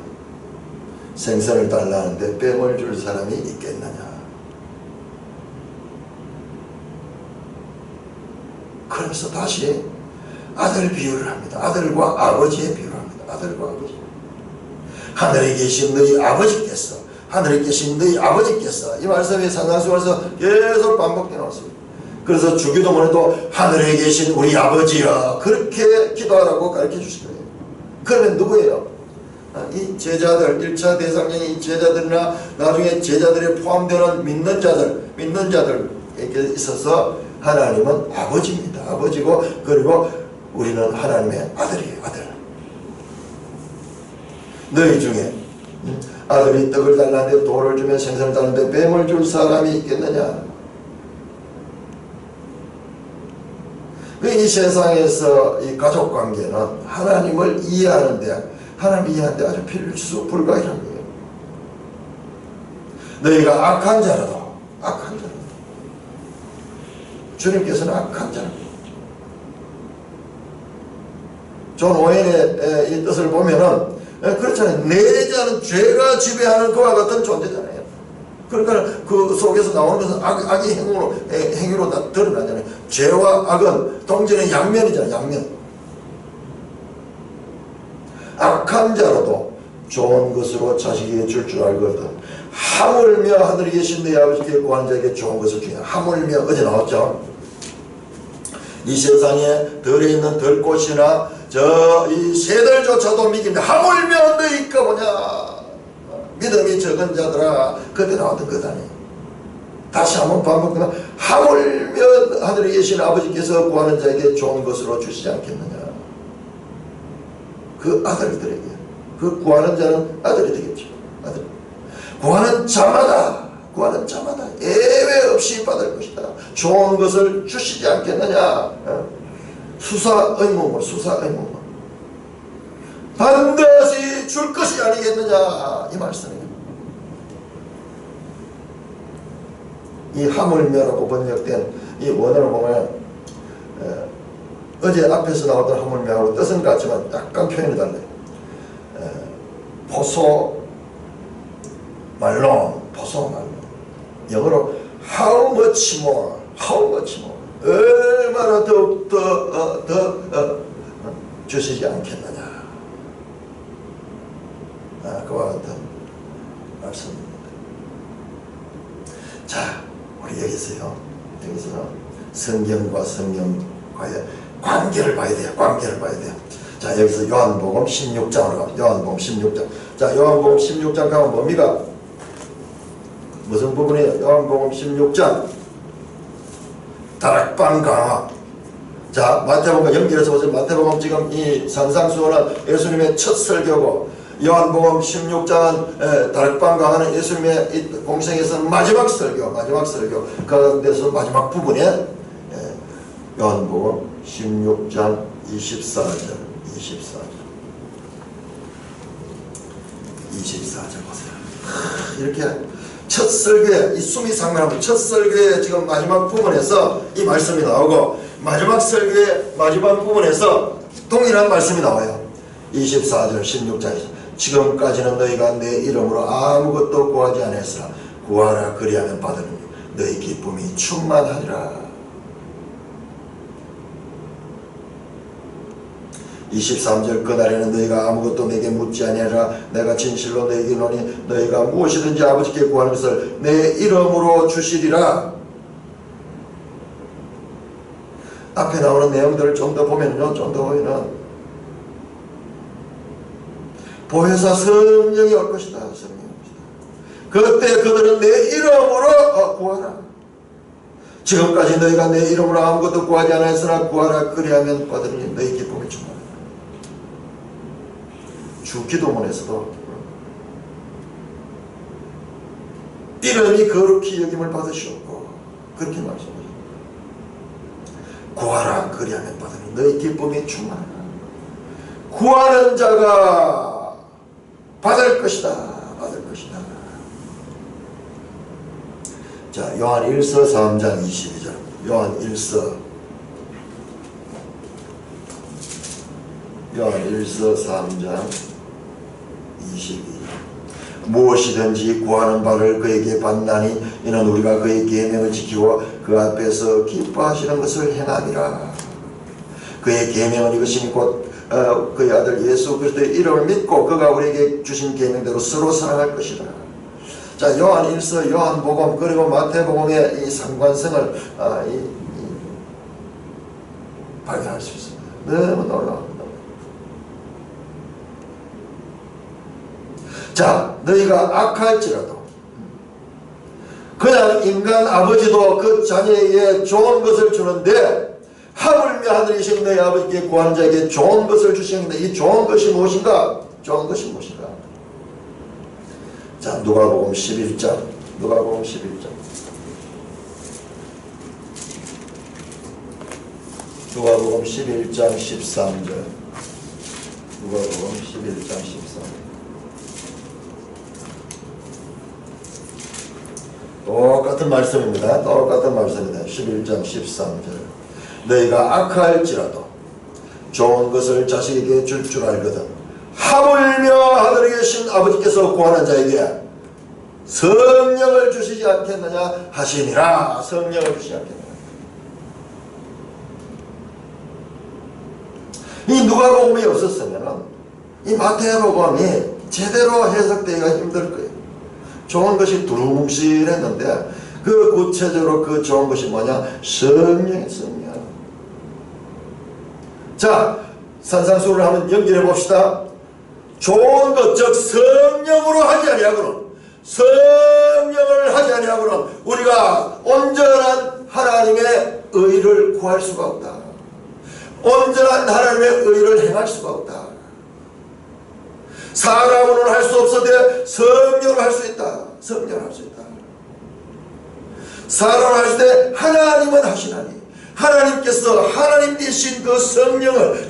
생선을 달라 하는데 뱀을 줄 사람이 있겠느냐? 그러면서 다시 아들 비유를 합니다. 아들과 아버지의 비유를 합니다. 아들과 아버지. 하늘에 계신 너희 아버지께서, 하늘에 계신 너희 아버지께서, 이 말씀이 산상수훈에서 계속 반복되어 나왔습니다. 그래서 주기도문에도 하늘에 계신 우리 아버지여 그렇게 기도하라고 가르쳐 주신 거예요. 그러면 누구예요? 이 제자들, 1차 대상자인 이 제자들이나 나중에 제자들에 포함되는 믿는 자들에게 있어서 하나님은 아버지입니다. 아버지고, 그리고 우리는 하나님의 아들이에요. 아들. 너희 중에 아들이 떡을 달라는데 돌을 주면 생선을 달라는데 뱀을 줄 사람이 있겠느냐? 이 세상에서 이 가족관계는 하나님을 이해하는데, 아주 필수불가이라는 거예요. 너희가 악한 자라도, 주님께서는 악한 자라도. 존 오웬의 이 뜻을 보면은 그렇잖아요. 내재하는 죄가 지배하는 그와 같은 존재잖아요. 그러니까 그 속에서 나오는 것은 악의 행위로 다 드러나잖아요. 죄와 악은 동전의 양면이잖아요. 양면. 악한 자라도 좋은 것으로 자식에게 줄 줄 알거든. 하물며 하늘에 계신 너희 아버지께 구하는 자에게 좋은 것을 주냐. 하물며, 어제 나왔죠. 이 세상에 덜에 있는 들꽃이나 이 새들조차도 믿긴다. 하물며 너희가 뭐냐, 믿음이 적은 자들아. 그때 나왔던 것 아니에요. 다시 한번 반복하면 하물며 하늘에 계신 아버지께서 구하는 자에게 좋은 것으로 주시지 않겠느냐. 그 아들들에게, 그 구하는 자는 아들이 되겠죠. 아들. 구하는 자마다 구하는 자마다 예외 없이 받을 것이다. 좋은 것을 주시지 않겠느냐. 수사 의문문, 수사 의문문. 반드시 줄 것이 아니겠느냐, 이 말씀입니다. 이 하물며라고 번역된 이 원어를 보면 어제 앞에서 나오던 하물며하고 뜻은 같지만 약간 표현이 달라요. 포소 말론, 포소 말론. 영어로 how much more, how much more. 얼마나 더 주시지 않겠느냐. 그와 같은 말씀입니다. 자, 우리 여기서 성경과 성경과의 관계를 봐야 돼요. 관계를 봐야 돼요. 자, 여기서 요한복음 16장으로 가요. 요한복음 16장. 자, 요한복음 16장 가면 뭡니까? 무슨 부분이에요? 요한복음 16장. 다락방 강화. 자, 마태복음과 연결해서 보세요. 마태복음 지금 이 산상수훈은 예수님의 첫 설교고, 요한복음 16장은 다락방 강화는 예수님의 이 공생에서 마지막 설교. 가운데서 마지막 부분에 요한복음 16장 24절 보세요. 이렇게 첫 설교에, 이 숨이 상관하면 첫 설교의 지금 마지막 부분에서 이 말씀이 나오고, 마지막 설교의 마지막 부분에서 동일한 말씀이 나와요. 24절 16장에서 지금까지는 너희가 내 이름으로 아무것도 구하지 않았으나 구하라 그리하면 받으니 너희 기쁨이 충만하리라. 23절 그날에는 너희가 아무것도 내게 묻지 아니하라. 내가 진실로 너희에게 이르노니 너희가 무엇이든지 아버지께 구하는 것을 내 이름으로 주시리라. 앞에 나오는 내용들을 좀 더 보면요, 보혜사 성령이 올 것이다. 그때 그들은 내 이름으로 구하라. 지금까지 너희가 내 이름으로 아무것도 구하지 않았으나 구하라 그리하면 받으니 너희 기쁨이 충만하다. 주기도문에서도 이름이 거룩히 여김을 받으시옵고 그렇게 말씀하셨다. 구하라 그리하면 받으니 너희 기쁨이 충만하다. 구하는 자가 받을 것이다. 자, 요한 1서 3장 22절. 요한 1서 3장 22절. 무엇이든지 구하는 바를 그에게 받나니 이는 우리가 그의 계명을 지키고 그 앞에서 기뻐하시는 것을 행함이라. 그의 계명은 이것이니 곧 그의 아들 예수 그리스도의 이름을 믿고 그가 우리에게 주신 계명대로 서로 사랑할 것이라. 자, 요한 1서, 요한복음 그리고 마태복음의 이 상관성을 발견할 수 있습니다. 너무 놀라웁니다. 자, 너희가 악할지라도 그냥 인간 아버지도 그 자녀에게 좋은 것을 주는데 하물며 하늘이신 너희 아버지께 구하는 자에게 좋은 것을 주시는데 이 좋은 것이 무엇인가? 자, 누가복음 11장. 누가복음 11장 13절. 누가복음 11장 13절. 똑같은 말씀입니다. 11장 13절. 너희가 악할지라도 좋은 것을 자식에게 줄 줄 알거든 하물며 하늘에 계신 아버지께서 구하는 자에게 성령을 주시지 않겠느냐 하시니라. 성령을 주시지 않겠느냐. 이 누가복음이 없었으면 이 마태복음이 제대로 해석되기가 힘들 거예요. 좋은 것이 두루뭉실했는데 그 구체적으로 그 좋은 것이 뭐냐? 성령. 자, 산상수훈을 한번 연결해 봅시다. 좋은 것, 즉 성령으로 하지 아니하고는 우리가 온전한 하나님의 의를 구할 수가 없다. 온전한 하나님의 의를 행할 수가 없다. 사람으로는 할 수 없어도 성령으로 할 수 있다. 사람을 하실 때 하나님은 하시나니 하나님께서 하나님 되신 그 성령을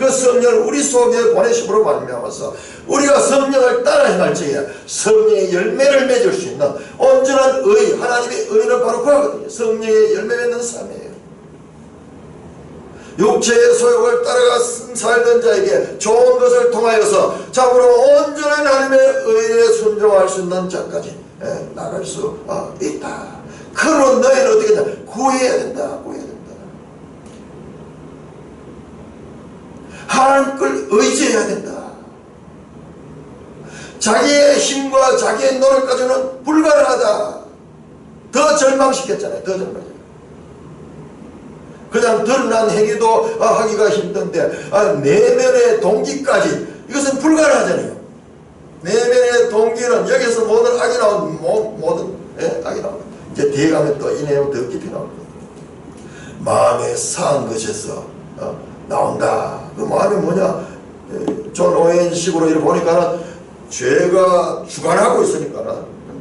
우리 속에 보내심으로 말미암아서 우리가 성령을 따라 행할 적에 성령의 열매를 맺을 수 있는 온전한 의, 하나님의 의는 바로 그거거든요. 성령의 열매 맺는 삶이에요. 육체의 소욕을 따라가 살던 자에게 좋은 것을 통하여서 참으로 온전한 하나님의 의에 순종할 수 있는 자까지 나갈 수 있다. 그러므로 너희는 어떻게 된다? 구해야 된다. 하나님 걸 의지해야 된다. 자기의 힘과 자기의 노력 가지고는 불가능하다. 더 절망시켰잖아요. 더 절망시켰어요. 그냥 드러난 행위도 하기가 힘든데 내면의 동기까지 이것은 불가능하잖아요. 내면의 동기는 여기서 모든 악이 나온 모든 악이 나옵니다. 이제 뒤에 가면 또 이 내용 더 깊이 나옵니다. 마음에 상한 것에서 나온다. 그 마음이 뭐냐? 존 오웬식으로 이렇게 보니까는 죄가 주관하고 있으니까는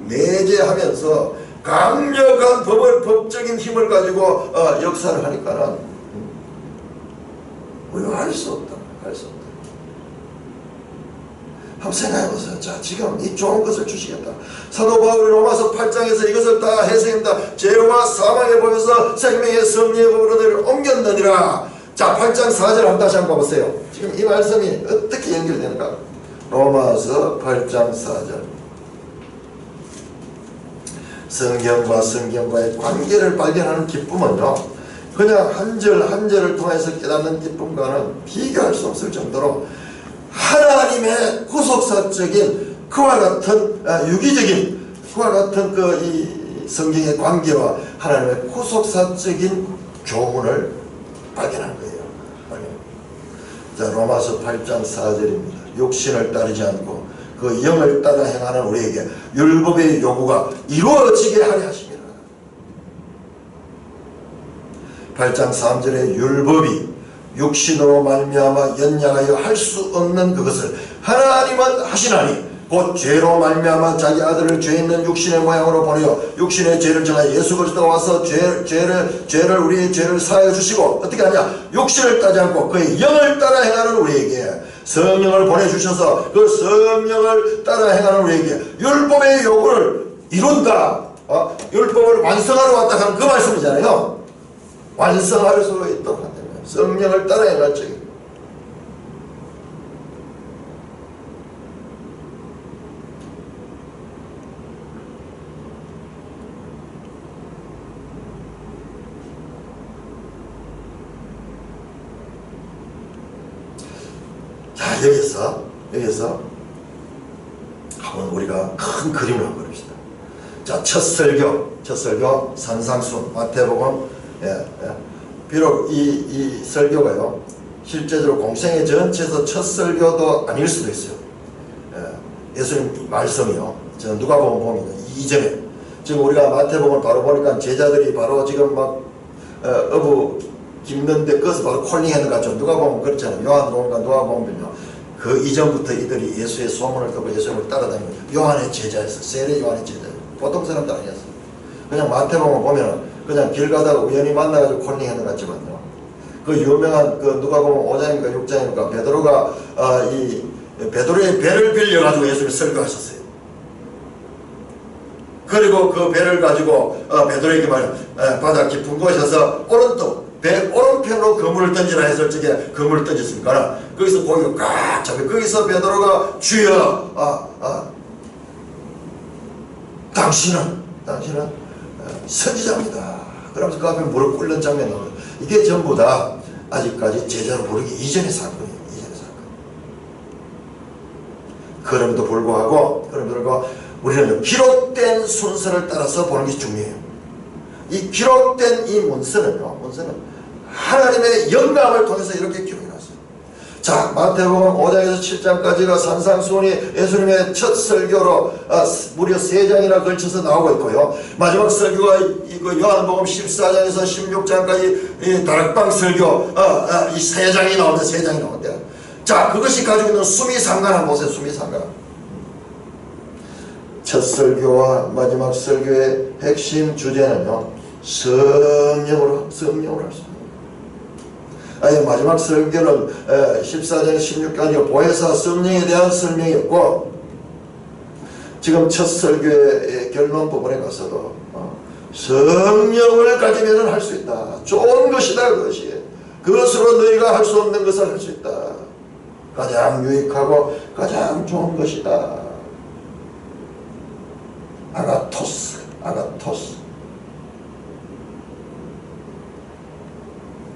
내재하면서 강력한 법적인 힘을 가지고 역사를 하니까는 우리가 할 수 없다. 한번 생각해보세요. 자, 지금 이 좋은 것을 주시겠다. 사도 바울이 로마서 8장에서 이것을 다 해석합니다. 죄와 사망의 법에서 생명의 섭리의 법으로 너희를 옮겼느니라. 자, 8장 4절 한번 다시 한번 봐보세요. 지금 이 말씀이 어떻게 연결되는가? 로마서 8장 4절. 성경과 성경과의 관계를 발견하는 기쁨은요, 그냥 한 절 한 절을 통해서 깨닫는 기쁨과는 비교할 수 없을 정도로 하나님의 구속사적인 그와 같은 유기적인 그와 같은 이 성경의 관계와 하나님의 구속사적인 교훈을 발견한 거예요. 자, 로마서 8장 4절입니다. 육신을 따르지 않고 그 영을 따라 행하는 우리에게 율법의 요구가 이루어지게 하려 하십니다. 8장 3절에 율법이 육신으로 말미암아 연약하여 할 수 없는 그것을 하나님은 하시나니 곧 죄로 말미암아 자기 아들을 죄 있는 육신의 모양으로 보내어 육신의 죄를 정하여 예수 그리스도가 와서 죄를 우리의 죄를 사하여 주시고 어떻게 하냐? 육신을 따지 않고 그의 영을 따라 행하는 우리에게 성령을 보내주셔서 그 성령을 따라 행하는 우리에게 율법의 요구를 이룬다. 율법을 완성하러 왔다 하는 그 말씀이잖아요. 완성할 수 있도록 한다면 성령을 따라 행할 적에 자, 여기서 한번 우리가 큰 그림을 한번 그립시다. 자, 첫 설교 산상순 마태복음. 비록 이 설교가요 실제적으로 공생애 전체에서 첫 설교도 아닐 수도 있어요. 예수님 말씀이요. 저는 누가복음 보면 이전에 지금 우리가 마태복음 바로 보니까 제자들이 바로 지금 막 어부 김는데 그것을 바로 콜링하는 것 같죠. 누가복음 그렇잖아요. 요한복음과 누가복음은요 그 이전부터 이들이 예수의 소문을 듣고 예수님을 따라다니고 요한의 제자였어. 세례 요한의 제자였어. 보통 사람도 아니었어. 그냥 마태복음 보면은 그냥 길 가다가 우연히 만나가지고 콜링하는 것 같지만요. 그 유명한 그 누가복음 5장인가 6장인가 베드로가 이 베드로의 배를 빌려가지고 예수를 설교하셨어요. 그리고 그 배를 가지고 베드로에게 바다 깊은 곳에서 배 오른편으로 그물을 던지라 했을 적에 그물을 던졌으니까 거기서 고기가 꽉 잡혀. 거기서 베드로가 주여 당신은 선지자입니다. 그러면서 그 앞에 무릎 꿇는 장면이 나와요. 이게 전부 다 아직까지 제자로 부르기 이전의 사건이에요. 그럼에도 불구하고 우리는 기록된 순서를 따라서 보는 것이 중요해요. 이 기록된 이 문서는 하나님의 영감을 통해서 이렇게 기록해놨어요. 자, 마태복음 5장에서 7장까지가 산상수훈이 예수님의 첫 설교로 무려 3장이나 걸쳐서 나오고 있고요. 마지막 설교가 요한복음 14장에서 16장까지 이 다락방 설교 이 3장이 나오는데 자, 그것이 가지고 있는 수미상관 한번 보세요. 수미상관. 첫 설교와 마지막 설교의 핵심 주제는요, 성령으로 할 수 있는. 아니, 마지막 설교는 14장 16강이 보혜사 성령에 대한 설명이었고, 지금 첫 설교의 결론 부분에 가서도 성령을 가지면 할 수 있다. 좋은 것이다. 그것이. 그것으로 너희가 할 수 없는 것을 할 수 있다. 가장 유익하고 가장 좋은 것이다. 아가토스.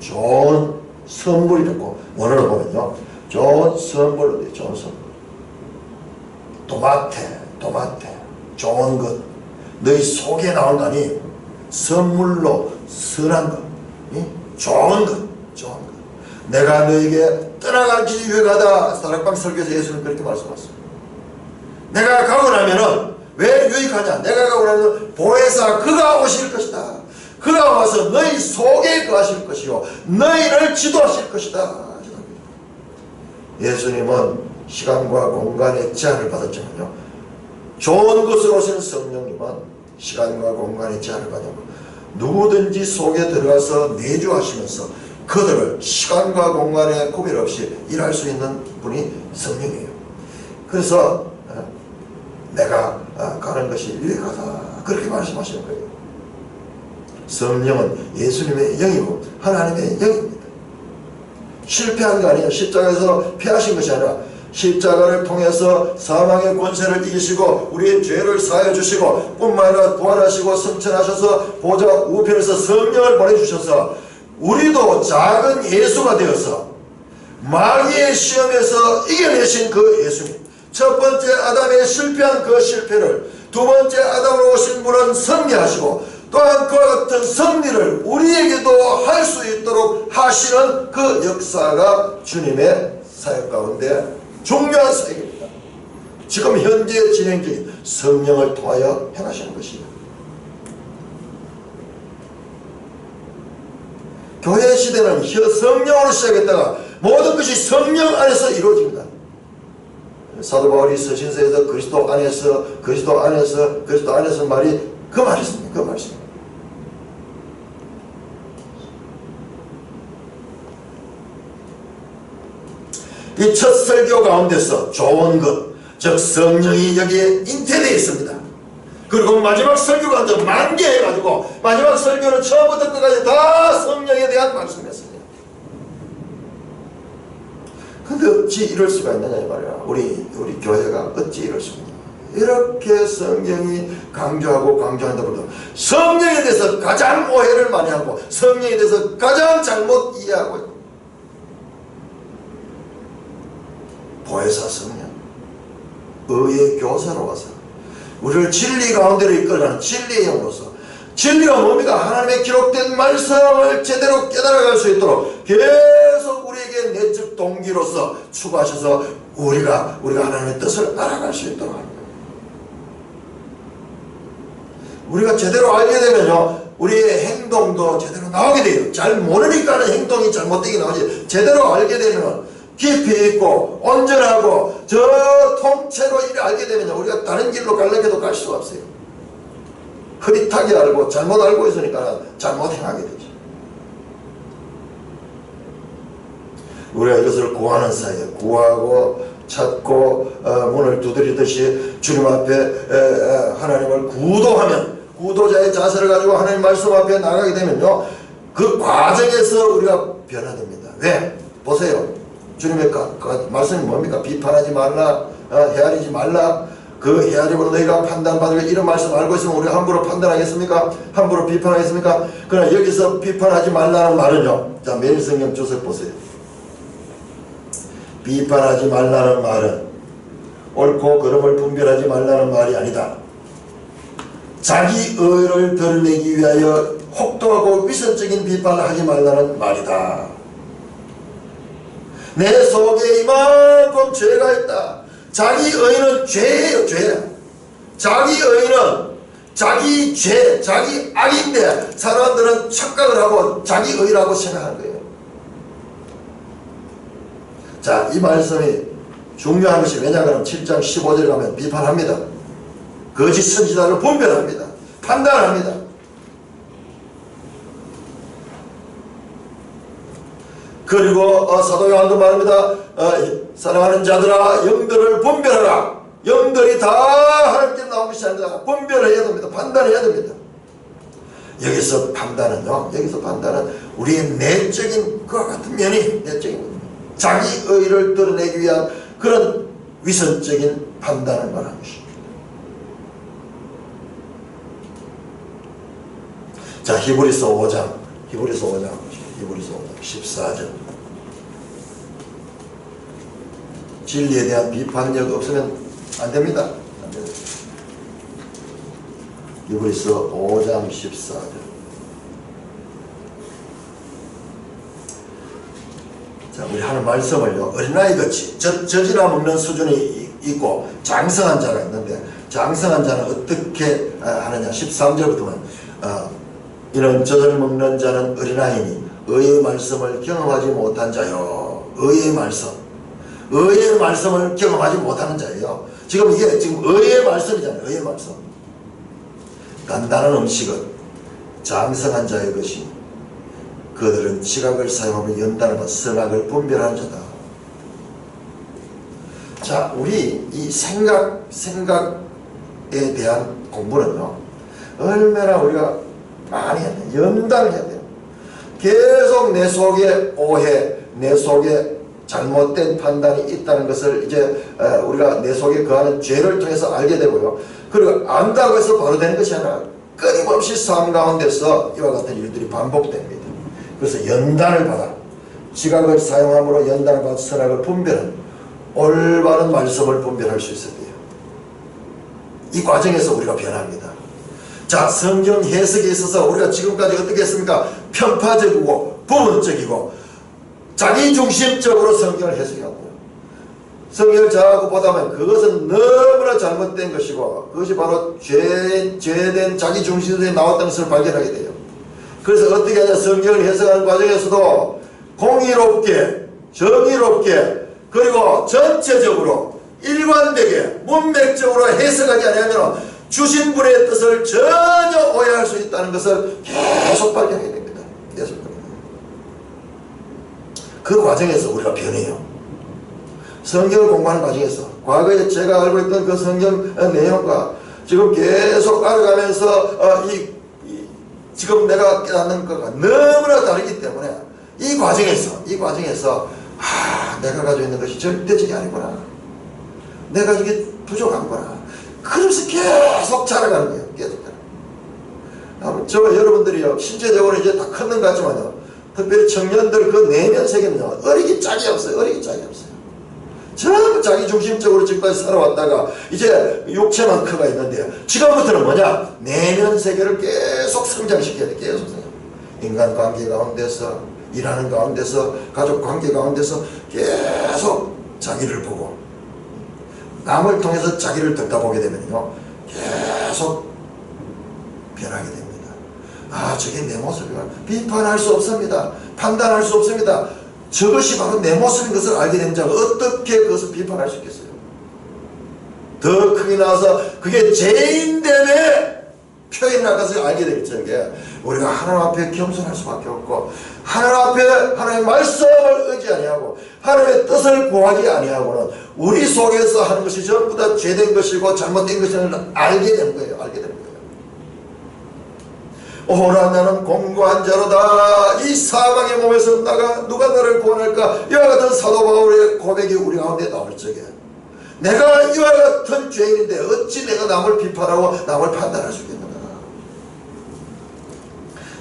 좋은 선물이라고 원어를 보면요, 좋은 선물로 좋은 선물. 도마테 좋은 것. 너희 속에 나온다니 선물로 선한 것, 좋은 것. 내가 너에게 떠나갈 길이 유익하다. 다락방 설교에서 예수는 그렇게 말씀하셨습니다. 내가 가고 나면은 왜 유익하냐? 내가 가고 나면 보혜사 그가 오실 것이다. 그가 와서 너희 속에 거하실 것이요 너희를 지도하실 것이다. 예수님은 시간과 공간의 제한을 받았지만요, 좋은 것으로 오시는 성령님은 시간과 공간의 제한을 받고 누구든지 속에 들어가서 내주하시면서 그들을 시간과 공간의 구별 없이 일할 수 있는 분이 성령이에요. 그래서 내가 가는 것이 유익하다. 그렇게 말씀하시는 거예요. 성령은 예수님의 영이고 하나님의 영입니다. 실패한 거 아니에요. 십자가에서 패하신 것이 아니라 십자가를 통해서 사망의 권세를 이기시고 우리의 죄를 사하여 주시고 뿐만 아니라 부활하시고 승천하셔서 보좌 우편에서 성령을 보내주셔서 우리도 작은 예수가 되어서 마귀의 시험에서 이겨내신 그 예수님, 첫 번째 아담의 실패한 그 실패를 두 번째 아담으로 오신 분은 승리하시고 또한 그와 같은 승리를 우리에게도 할 수 있도록 하시는 그 역사가 주님의 사역 가운데 중요한 사역입니다. 지금 현재 진행 중인 성령을 통하여 행하시는 것입니다. 교회 시대는 성령으로 시작했다가 모든 것이 성령 안에서 이루어집니다. 사도 바울이 서신서에서 그리스도 안에서 말이 그 말이었습니다. 그 말이었습니다. 이 첫 설교 가운데서 좋은 것, 즉 성령이 여기에 잉태되어 있습니다. 그리고 마지막 설교가 이제 만개해가지고 마지막 설교는 처음부터 끝까지 다 성령에 대한 말씀이었습니다. 근데 어찌 이럴 수가 있느냐 이 말이야. 우리 교회가 어찌 이럴 수가 있냐. 이렇게 성경이 강조한다고도 성령에 대해서 가장 오해를 많이 하고 성령에 대해서 가장 잘못 이해하고 있고, 보혜사 성령, 의의 교사로 와서 우리를 진리 가운데로 이끌어가는 진리의 영으로서, 진리가 뭡니까? 하나님의 기록된 말씀을 제대로 깨달아갈 수 있도록 계속 우리에게 내적 동기로서 추구하셔서 우리가 하나님의 뜻을 알아갈 수 있도록 합니다. 우리가 제대로 알게 되면요, 우리의 행동도 제대로 나오게 돼요. 잘 모르니까는 행동이 잘못되게 나오지, 제대로 알게 되면 깊이 있고 온전하고 저 통째로 이를 알게 되면 우리가 다른 길로 가려고 갈 수가 없어요. 흐릿하게 알고 잘못 알고 있으니까 잘못 행하게 되죠. 우리가 이것을 구하는 사이에 구하고 찾고 문을 두드리듯이 주님 앞에 하나님을 구도하면, 구도자의 자세를 가지고 하나님 말씀 앞에 나가게 되면요, 그 과정에서 우리가 변화됩니다. 왜? 보세요. 주님의 말씀이 뭡니까? 비판하지 말라, 헤아리지 말라. 그 헤아림으로 너희가 판단받을 이런 말씀 알고 있으면 우리가 함부로 판단하겠습니까? 함부로 비판하겠습니까? 그러나 여기서 비판하지 말라는 말은요, 자, 매일성경 주석 보세요. 비판하지 말라는 말은 옳고 그름을 분별하지 말라는 말이 아니다. 자기 의를 드러내기 위하여 혹독하고 위선적인 비판을 하지 말라는 말이다. 내 속에 이만큼 죄가 있다. 자기 의는 죄예요, 죄. 자기 의는 자기 죄, 자기 악인데 사람들은 착각을 하고 자기 의라고 생각하는 거예요. 자, 이 말씀이 중요한 것이 왜냐하면 7장 15절에 가면 비판합니다. 거짓 선지자를 분별합니다. 판단합니다. 그리고 사도 요한도 말합니다. 사랑하는 자들아 영들을 분별하라. 영들이 다 하나님께 나온 것이 아니라 분별해야 됩니다. 판단해야 됩니다. 여기서 판단은요, 여기서 판단은 우리의 내적인 그와 같은 면이, 내적인 자기 의를 드러내기 위한 그런 위선적인 판단을 말하는 것입니다. 자, 히브리서 5장 14절. 진리에 대한 비판력 없으면 안 됩니다. 안 됩니다. 히브리서 5장 14절. 자, 우리 하는 말씀을요, 어린아이같이 젖이나 먹는 수준이 있고 장성한 자가 있는데, 장성한 자는 어떻게 하느냐. 13절부터 보면 이런 젖을 먹는 자는 어린아이니 의의 말씀을 경험하지 못한 자요. 의의 말씀을 경험하지 못하는 자예요. 지금 이게 지금 의의 말씀이잖아요. 의의 말씀. 단단한 음식은 장성한 자의 것이, 그들은 지각을 사용하며 연단하며 선악을 분별하는 자다. 자, 우리 이 생각에 대한 공부는요, 얼마나 우리가 많이 해야 돼요. 연단을 해야 돼요. 계속 내 속에 오해, 내 속에 잘못된 판단이 있다는 것을 이제 우리가 내 속에 거하는 죄를 통해서 알게 되고요. 그리고 안다고 해서 바로 되는 것이 아니라 끊임없이 삶 가운데서 이와 같은 일들이 반복됩니다. 그래서 연단을 받아, 지각을 사용함으로 연단을 받아 선악을 분별하는 올바른 말씀을 분별할 수 있어야 돼요. 이 과정에서 우리가 변합니다. 자, 성경 해석에 있어서 우리가 지금까지 어떻게 했습니까? 편파적이고 부분적이고 자기중심적으로 성경을 해석하고요. 성경을 자꾸 보다 보면 그것은 너무나 잘못된 것이고, 그것이 바로 죄된 자기중심에 나왔다는 것을 발견하게 돼요. 그래서 어떻게 하냐, 성경을 해석하는 과정에서도 공의롭게, 정의롭게, 그리고 전체적으로 일관되게 문맥적으로 해석하지 않으면 주신 분의 뜻을 전혀 오해할 수 있다는 것을 계속 발견하게 됩니다. 계속. 그 과정에서 우리가 변해요. 성경을 공부하는 과정에서 과거에 제가 알고 있던 그 성경 내용과 지금 계속 알아가면서 지금 내가 깨닫는 것과 너무나 다르기 때문에 이 과정에서 내가 가지고 있는 것이 절대적이 아니구나, 내가 이게 부족한구나, 그러면서 계속 자라가는 거예요. 계속 자라가는. 저 여러분들이요, 실제적으로 이제 다 컸는 것 같지만요, 특별히 청년들 그 내면 세계는요, 어리기 짝이 없어요. 전부 자기 중심적으로 지금까지 살아왔다가 이제 육체만 커가 있는데요, 지금부터는 뭐냐, 내면 세계를 계속 성장시켜야 돼. 계속 성장. 인간관계 가운데서, 일하는 가운데서, 가족 관계 가운데서 계속 자기를 보고, 남을 통해서 자기를 듣다 보게 되면요, 계속 변하게 됩니다. 아, 저게 내 모습이구나. 비판할 수 없습니다. 판단할 수 없습니다. 저것이 바로 내 모습인 것을 알게 된 자가 어떻게 그것을 비판할 수 있겠어요? 더 크게 나와서 그게 죄인됨의 표현할 것을 알게 될 적에 우리가 하나님 앞에 겸손할 수밖에 없고, 하나님 앞에 하나님의 말씀을 의지 아니하고 하나님의 뜻을 구하지 아니하고는 우리 속에서 하는 것이 전부 다 죄된 것이고 잘못된 것을 알게 되는 거예요. 오라, 나는 공고한 자로다. 이 사망의 몸에서 누가 나를 구원할까? 이와 같은 사도 바울의 고백이 우리 가운데 나올 적에, 내가 이와 같은 죄인인데 어찌 내가 남을 비판하고 남을 판단할 수 있겠는가?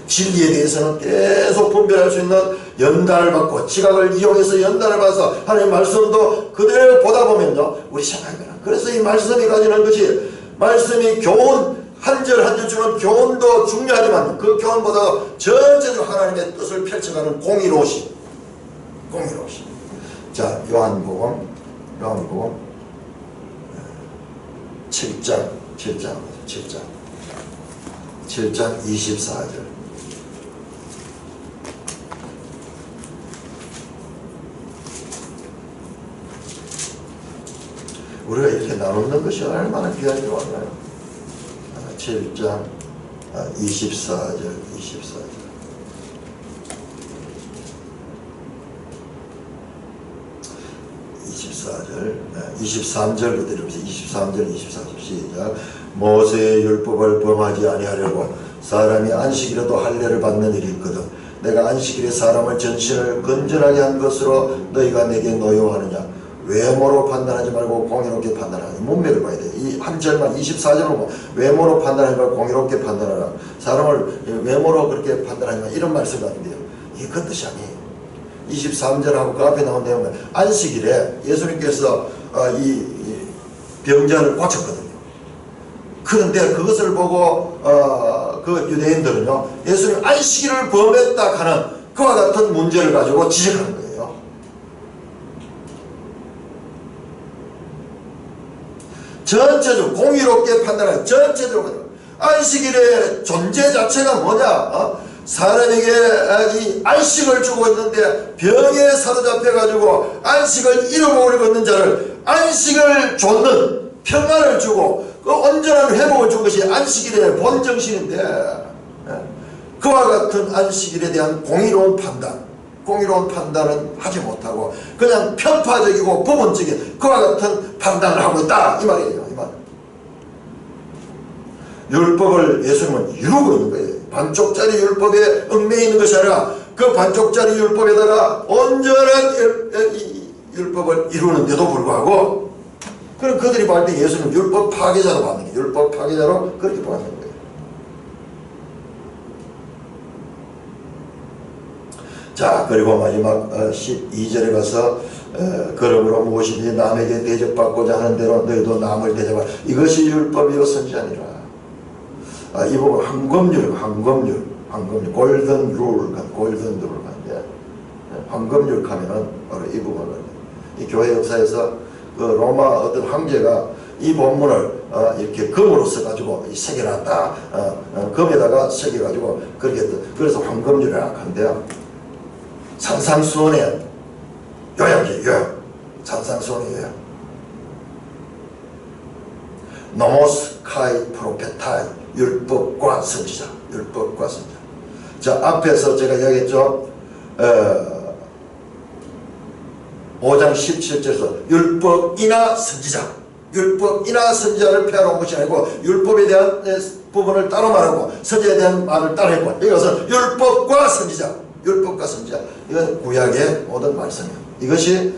진리에 대해서는 계속 분별할 수 있는 연단을 받고, 지각을 이용해서 연단을 받아서 하나님의 말씀도 그대로 보다 보면요, 우리 생각이 나. 그래서 이 말씀이 가지는 것이, 말씀이 교훈, 한 절 한 절 주는 교훈도 중요하지만 그 교훈보다 전체적으로 하나님의 뜻을 펼쳐가는 공의로우심. 자, 요한복음 7장 24절. 우리가 이렇게 나누는 것이 얼마나 귀한 줄 알아요? 7장 24절. 24절, 23절부터 이러면서 23절, 24절 시작. 모세의 율법을 범하지 아니하려고 사람이 안식일에도 할례를 받는 일이 있거든. 내가 안식일에 사람을 전신을 건전하게 한 것으로 너희가 내게 노여워하느냐. 외모로 판단하지 말고 공의롭게 판단하라. 문맥을 봐야 돼. 이 한 절만 24절로 보면 외모로 판단하지 말고 공의롭게 판단하라. 사람을 외모로 그렇게 판단하지 마. 이런 말씀 같은데요. 이게 그 뜻이 아니에요. 23절하고 그 앞에 나온 내용은 안식일에 예수님께서 이 병자를 고쳤거든요. 그런데 그것을 보고 그 유대인들은요, 예수님 안식일을 범했다 하는 그와 같은 문제를 가지고 지적하는 거예요. 전체적으로 공의롭게 판단하는, 전체적으로 안식일의 존재 자체가 뭐냐? 사람에게 이 안식을 주고 있는데 병에 사로잡혀 가지고 안식을 잃어버리고 있는 자를 안식을 줬는, 평안을 주고 그 온전한 회복을 준 것이 안식일의 본 정신인데, 그와 같은 안식일에 대한 공의로운 판단은 하지 못하고 그냥 편파적이고 부분적인 그와 같은 판단을 하고 있다, 이 말이에요. 이 말. 율법을 예수님은 이루고 있는 거예요. 반쪽짜리 율법에 얽매여 있는 것이 아니라 그 반쪽짜리 율법에다가 온전한 율법을 이루는데도 불구하고, 그럼 그들이 볼 때 예수님 율법 파괴자로 받는 거예요. 율법 파괴자로 그렇게 보는 거예요. 자, 그리고 마지막 12절에 가서 그러므로 무엇이든지 남에게 대접받고자 하는 대로 너희도 남을 대접하라. 이것이 율법이요 선지자니라. 이 부분 황금률, 골든 룰 한데, 황금률 하면은 바로 이 부분을, 이 교회 역사에서 그 로마 어떤 황제가 이 본문을 이렇게 금으로 써가지고 새겨놨다. 금에다가 새겨가지고 그렇게 했던, 그래서 황금률이라고 하는데요. 산상수훈의 요약이에요. 요약. 산상수훈의 요약. 노모스 카이 프로페타이, 율법과 선지자. 율법과 선지자. 자, 앞에서 제가 이야기했죠. 5장 17절에서 율법이나 선지자, 율법이나 선지자를 폐하러 것이 아니고 율법에 대한 부분을 따로 말하고 선지자에 대한 말을 따로 했고, 여기서 율법과 선지자, 율법과 선지자, 이건 구약의 모든 말씀이에요. 이것이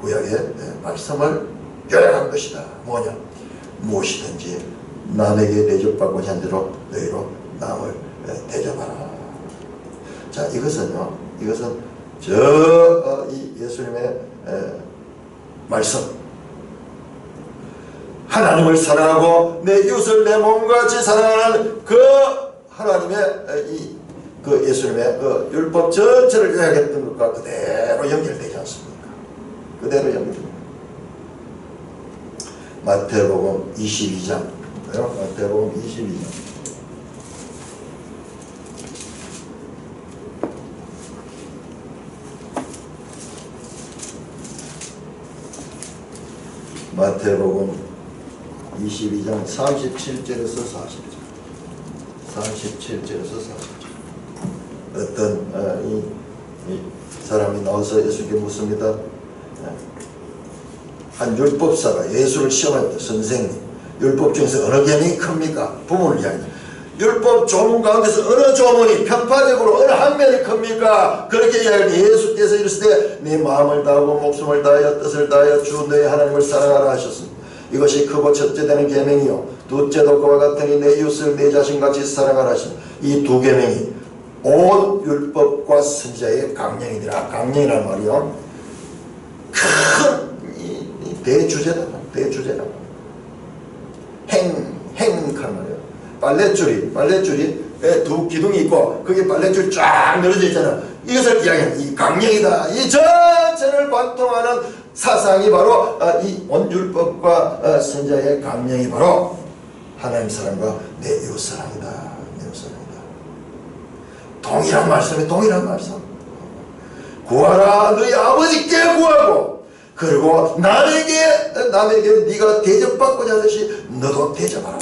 구약의 말씀을 요약한 것이다. 뭐냐? 무엇이든지 남에게 대접받고자 한 대로 너희로 남을 대접하라. 자, 이것은요, 이것은 이 예수님의 말씀, 하나님을 사랑하고 내 이웃을 내 몸과 같이 사랑하는 그 하나님의 그 예수님의 그 율법 전체를 요약했던 것과 그대로 연결되지 않습니까? 그대로 연결됩니다. 마태복음 22장, 마태복음 22장. 마태복음 22장 37절에서 40절. 37절에서 40절. 어떤 이 사람이 나와서 예수께 묻습니다. 한 율법사가 예수를 시험할 때, 선생님, 율법 중에서 어느 계명이 큽니까? 부모를 이야기합니다. 율법 조문 가운데서 어느 조문이 편파적으로 어느 한 면이 큽니까? 그렇게 이야기할 예수께서 이르시되 네 마음을 다하고 목숨을 다하여 뜻을 다하여 주 너의 하나님을 사랑하라 하셨습니다. 이것이 크고 첫째 되는 계명이요 둘째도 그와 같으니 내 이웃을 내 자신같이 사랑하라 하십니다. 이 두 계명이 온 율법과 선지자의 강령이니라. 강령이란 말이요, 큰 대주제다. 대주제다. 행하는 말이에요. 빨랫줄이 두 기둥이 있고 거기에 빨랫줄이 쫙 늘어져 있잖아. 이것을 이야기하는 이 강령이다. 이 전체를 관통하는 사상이 바로 이 온율법과 선지자의 강령이 바로 하나님 사랑과 내 이웃 사랑이다. 내 이웃 사랑이다. 동일한 말씀에 동일한 말씀. 구하라 너희 아버지께 구하고 그리고 남에게 네가 대접받고자 하듯이 너도 대접하라.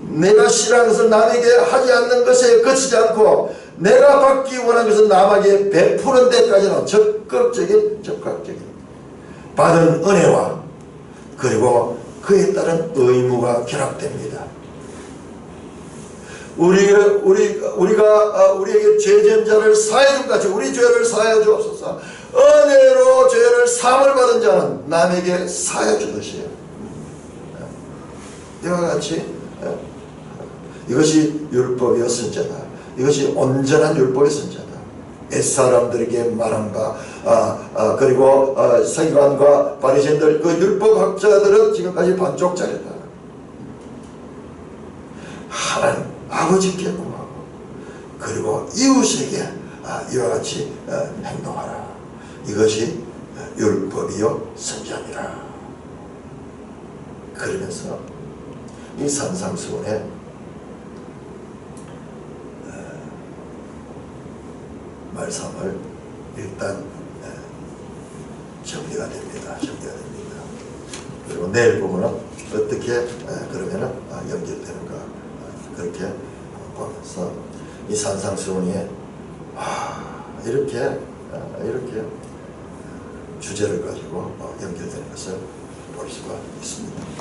내가 싫어하는 것을 남에게 하지 않는 것에 그치지 않고 내가 받기 원하는 것을 남에게 베푸는 데까지는, 즉 적극적인 받은 은혜와 그리고 그에 따른 의무가 결합됩니다. 우리가 우리에게 죄진 자를 사해 준 같이 우리 죄를 사하여 주옵소서. 은혜로 죄를 사함을 받은 자는 남에게 사하여 주듯이요. 이와 같이 이것이 율법이요 선자다. 이것이 온전한 율법의 선자다. 옛사람들에게 말한 바 그리고 서기관과 바리새인들 그 율법학자들은 지금까지 반쪽짜리다. 하나님 아버지께 구하고 그리고 이웃에게 이와 같이 행동하라. 이것이 율법이요 선자니라. 그러면서 이 산상수훈의 말씀을 일단 정리가 됩니다. 그리고 내일 부분은 어떻게 그러면은 연결되는가 그렇게 보면서 이 산상수훈이 이렇게 주제를 가지고 연결되는 것을 볼 수가 있습니다.